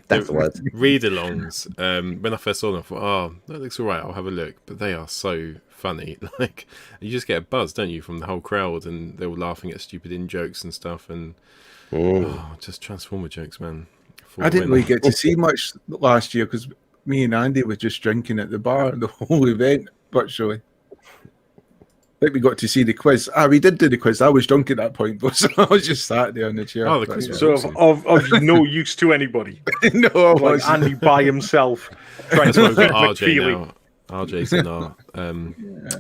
That's the word. Read-alongs. When I first saw them, I thought, "Oh, that looks alright. I'll have a look." But they are so funny. Like, you just get a buzz, don't you, from the whole crowd, and they're all laughing at stupid in-jokes and stuff, and just Transformer jokes, man. I didn't really get to see much last year because me and Andy were just drinking at the bar the whole event, virtually. I think we got to see the quiz. We did do the quiz. I was drunk at that point, but so I was just sat there on the chair. Oh, the quiz was So awesome. of no use to anybody. No, I Like wasn't. Andy by himself trying That's why to we've got get RJ McFeely. now. RJ's in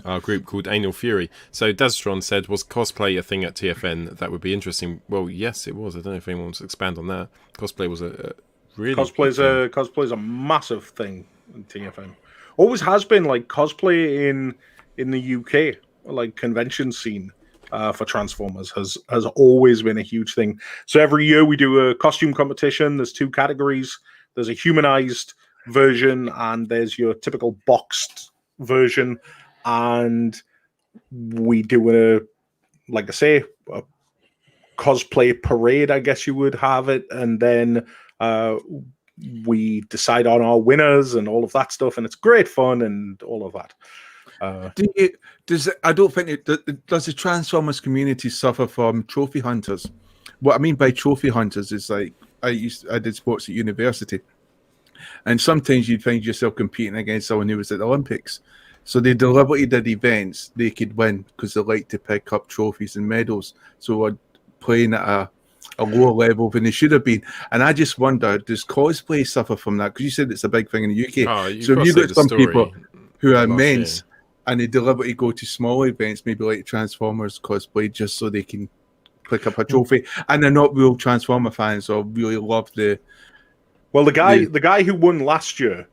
our group called Anal Fury. So Daztron said, was cosplay a thing at TFN? That would be interesting. Well, yes, it was. I don't know if anyone wants to expand on that. Cosplay was a really Cosplay's a massive thing in TFN. Always has been. Like cosplay in the UK, like convention scene for Transformers has always been a huge thing. So every year we do a costume competition. There's 2 categories. There's a humanized version and there's your typical boxed version, and we do like I say, a cosplay parade, I guess you would have it, and then we decide on our winners and all of that stuff, and it's great fun and all of that. I don't think does the Transformers community suffer from trophy hunters? What I mean by trophy hunters is like I did sports at university, and sometimes you'd find yourself competing against someone who was at the Olympics. So they deliberately did events they could win because they like to pick up trophies and medals. So we're playing at a lower level than they should have been. And I just wonder, does cosplay suffer from that? Because you said it's a big thing in the UK. So if you got some people who are immense and they deliberately go to small events, maybe like Transformers cosplay, just so they can pick up a trophy, and they're not real Transformer fans or really love the. Well, the guy who won last year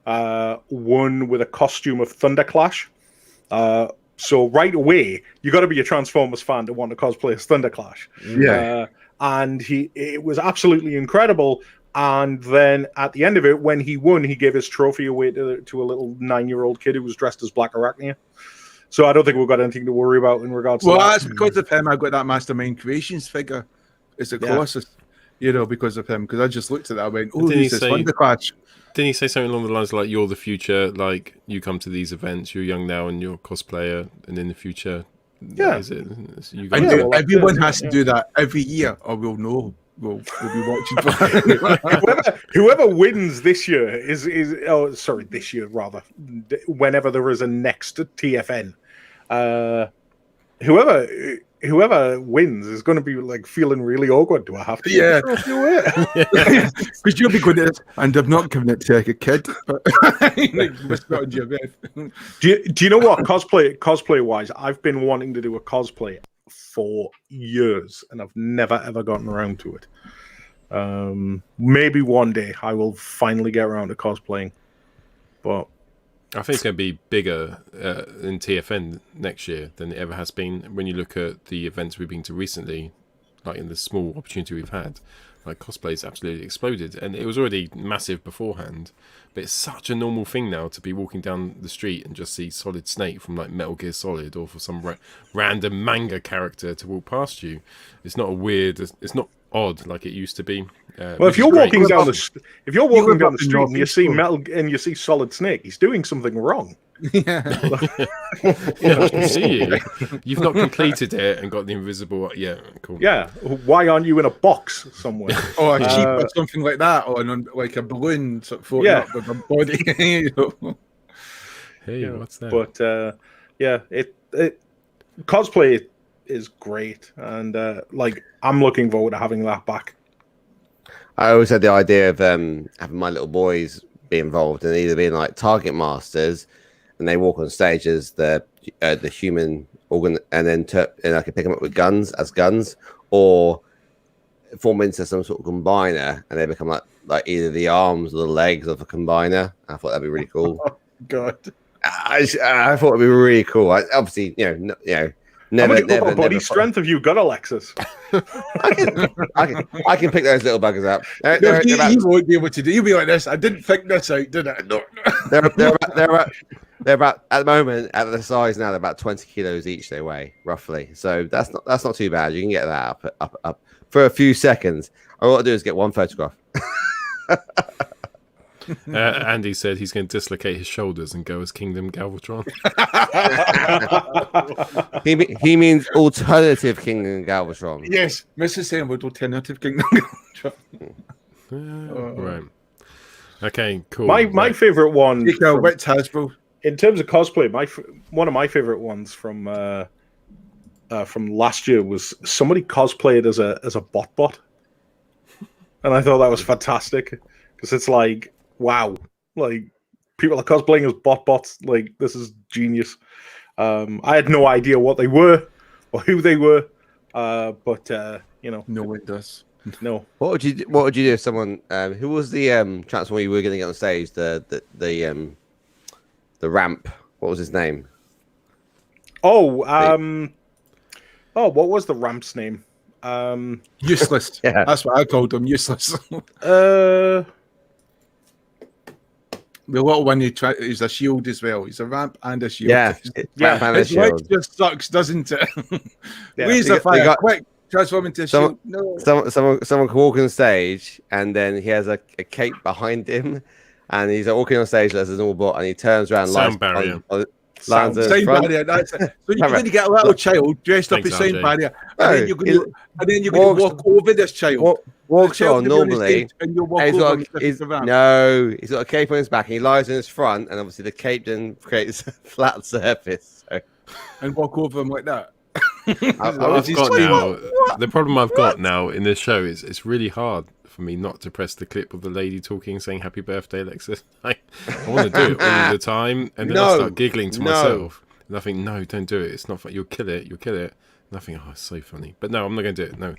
won with a costume of Thunderclash. So right away, you got to be a Transformers fan to want to cosplay as Thunderclash. Yeah. And it was absolutely incredible. And then at the end of it, when he won, he gave his trophy away to a little 9-year-old kid who was dressed as Black Arachnia. So I don't think we've got anything to worry about in regards to that. Well, that's because of him. I've got that Mastermind Creations figure. It's a Colossus, because of him. Because I just looked at that and went, oh, this is Thunderclash. Didn't he say something along the lines like, you're the future, like, you come to these events, you're young now and you're a cosplayer, and in the future, you guys everyone has to do that every year, or we'll know. We'll be watching. Whoever wins this year this year rather, whenever there is a next TFN, whoever wins is going to be like feeling really awkward. Do I have to? Yeah, because you'll be good at it, and I've not given it to like a kid. Do you know what cosplay wise? I've been wanting to do a cosplay for years, and I've never ever gotten around to it. Maybe one day I will finally get around to cosplaying, but I think it's going to be bigger in TFN next year than it ever has been. When you look at the events we've been to recently, like in the small opportunity we've had, like cosplay's absolutely exploded, and it was already massive beforehand. But it's such a normal thing now to be walking down the street and just see Solid Snake from like Metal Gear Solid, or for some random manga character to walk past you. It's not it's not odd like it used to be. Well, if you're walking down the street and you see metal and you see Solid Snake, he's doing something wrong. Yeah, you see, you've not completed it and got the invisible. Yeah, cool. Yeah, why aren't you in a box somewhere? or a cheap or something like that, or like a balloon sort of floating up with a body. Hey, what's that? But it cosplay is great, and like I'm looking forward to having that back. I always had the idea of having my little boys be involved and either being like target masters, and they walk on stage as the human organ, and then I could pick them up with guns, or form into some sort of combiner, and they become like either the arms or the legs of a combiner. I thought that'd be really cool. Oh, God, I thought it'd be really cool. Obviously, Never, How much never, upper body never. strength have you got, Alexis? I can pick those little buggers up. No, you won't be able to do. You'll be like this. I didn't think this out, did I? No. They're about at the moment at the size now. They're about 20 kilos each. They weigh roughly, so that's not too bad. You can get that up for a few seconds. All I got to do is get one photograph. Andy said he's going to dislocate his shoulders and go as Kingdom Galvatron. he means alternative Kingdom Galvatron. Yes, Mrs. Sam would alternative Kingdom Galvatron. Right. Okay, cool. My favorite one. Wet Hasbro. In terms of cosplay, one of my favorite ones from last year was somebody cosplayed as a bot, and I thought that was fantastic because it's like, wow, like people are cosplaying as bots. Like, this is genius. I had no idea what they were or who they were, but you know, no one does. No. What would you do if someone who was the Transformer you were going to get on stage, the ramp? What was his name? What was the ramp's name? Useless. Yeah. That's what I called him. Useless. The little one is a shield as well. He's a ramp and a shield. Yeah, yeah. Ramp and a His leg shield. just sucks, doesn't it? Yeah. Where's the fire? Quick, transform into a shield. No. Someone can walk on stage, and then he has a cape behind him, and he's walking on stage as a normal bot, and he turns around. Sound barrier. Lands Sound barrier. That's it. So you're going to get a little child dressed up as sound barrier, and then you're going to walk over this child. Walks on normally, and you'll walk he's over. he's got a cape on his back, and he lies in his front, and obviously the cape then creates a flat surface. So. And walk over him like that. The problem I've got now in this show is it's really hard for me not to press the clip of the lady talking, saying "Happy Birthday, Alexis." I want to do it all the time, and then I start giggling to myself. And I think, no, don't do it. It's not fun. You'll kill it. And I think, oh, it's so funny. But no, I'm not going to do it. No.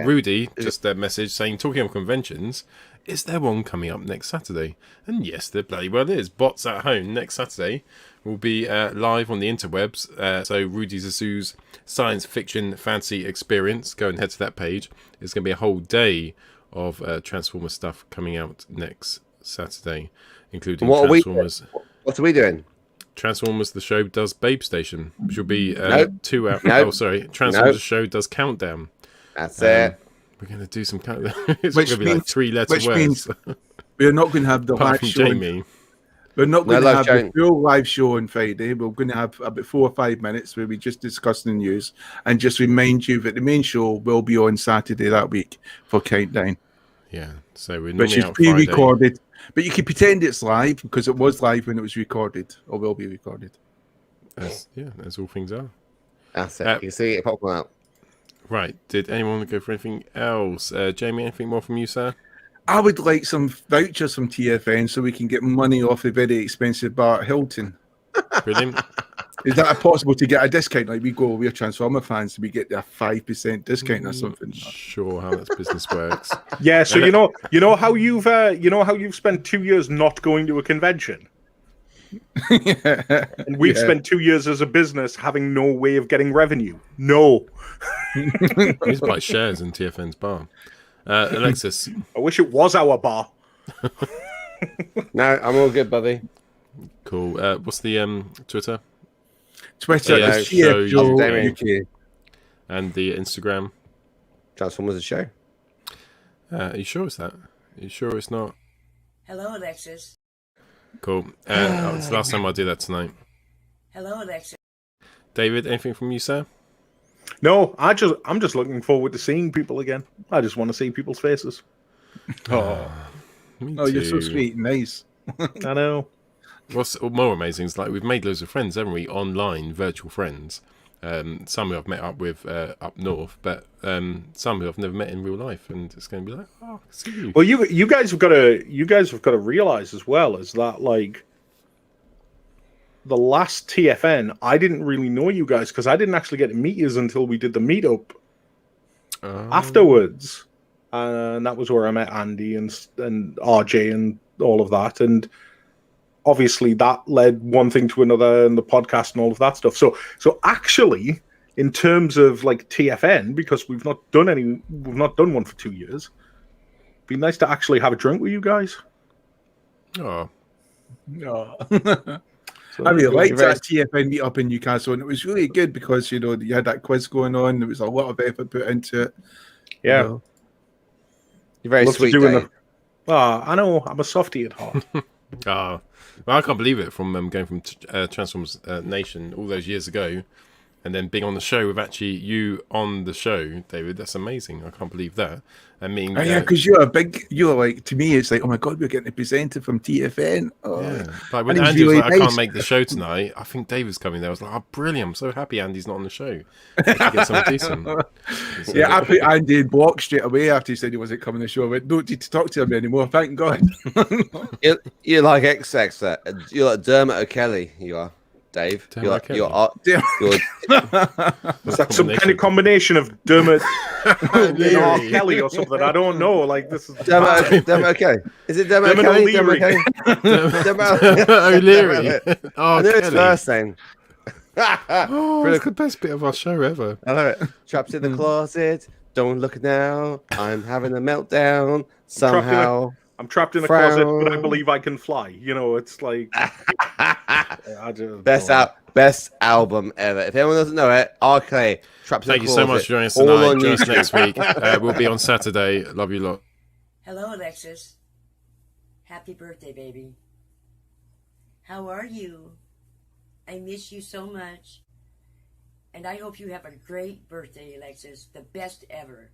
Rudy just a message saying, talking of conventions, is there one coming up next Saturday? And yes, there bloody well is. Bots at Home next Saturday will be live on the interwebs. So Rudy Zasu's science fiction fantasy experience, go and head to that page. It's going to be a whole day of Transformers stuff coming out next Saturday, including Transformers. What are we doing? Transformers the show does Babe Station, which will be 2 hours. Nope. Oh, sorry. Transformers the show does Countdown. That's it. We're going to do some countdown. It's going to be like 3-letter words. Means we're not going to have the live show. Jamie. We're not going to have the full live show on Friday. We're going to have about 4 or 5 minutes where we just discuss the news and just remind you that the main show will be on Saturday that week for Countdown. Yeah, so we're which is pre-recorded, but you can pretend it's live because it was live when it was recorded, or will be recorded. As all things are. That's it. You can see it pop out. Right. Did anyone want to go for anything else? Jamie, anything more from you, sir? I would like some vouchers from TFN so we can get money off a very expensive bar at Hilton. Brilliant. Is that possible to get a discount? Like we're Transformer fans, we get a 5% discount or something. Sure, how that business works. Yeah, so you know how you've spent 2 years not going to a convention. And we've spent 2 years as a business having no way of getting revenue. No. He's buy shares in TFN's bar. Alexis. I wish it was our bar. No, I'm all good, buddy. Cool. What's the Twitter? Twitter is show UK. And the Instagram? Transformers the show. Are you sure it's that? Are you sure it's not? Hello, Alexis. Cool. It's the last time I'll do that tonight. Hello, Alexis. David, anything from you, sir? No, I'm just looking forward to seeing people again. I just want to see people's faces. Oh, you're so sweet and nice. I know. What's more amazing is like we've made loads of friends, haven't we? Online, virtual friends. Some who I've met up with up north, but some who I've never met in real life, and it's going to be like, oh, I see you. Well, you guys have got to realize as well is that like the last TFN, I didn't really know you guys because I didn't actually get to meet you until we did the meetup afterwards, and that was where I met Andy and RJ and all of that. And obviously that led one thing to another, and the podcast and all of that stuff. So actually, in terms of like TFN, because we've not done one for 2 years. It'd be nice to actually have a drink with you guys. Oh, No. I really liked that TFN meet up in Newcastle, and it was really good because you had that quiz going on. There was a lot of effort put into it. Yeah, you're very love sweet. I know. I'm a softie at heart. well, I can't believe it. From going from Transformers Nation all those years ago, and then being on the show with actually you on the show, David. That's amazing. I can't believe that. I mean, yeah, because you're like, to me, it's like, oh my God, we're getting a presenter from TFN. Oh, yeah. Like when Andy was like, I can't make the show tonight, I think David's coming there. I was like, oh, brilliant. I'm so happy Andy's not on the show. I can get something decent. So, yeah, I put Andy in block straight away after he said he wasn't coming on the show. I went, don't need to talk to him anymore, thank God. You're like XX. You're like Dermot O'Kelly, you are. Dave, you're it's like some kind of combination of Dermot and R. Kelly or something. I don't know. Like this is Dermot okay. Is it Dermot Kelly? O'Leary. Dermot O'Leary. I knew his first name. It's the best bit of our show ever. I love it. Trapped in the closet. Don't look now. I'm having a meltdown. Somehow. I'm trapped in a closet, but I believe I can fly. It's like best album ever. If anyone doesn't know it, RK. Trapped Thank in you the closet. so much for joining us tonight. Join us next week. We'll be on Saturday. Love you lot. Hello, Alexis. Happy birthday, baby. How are you? I miss you so much. And I hope you have a great birthday, Alexis. The best ever.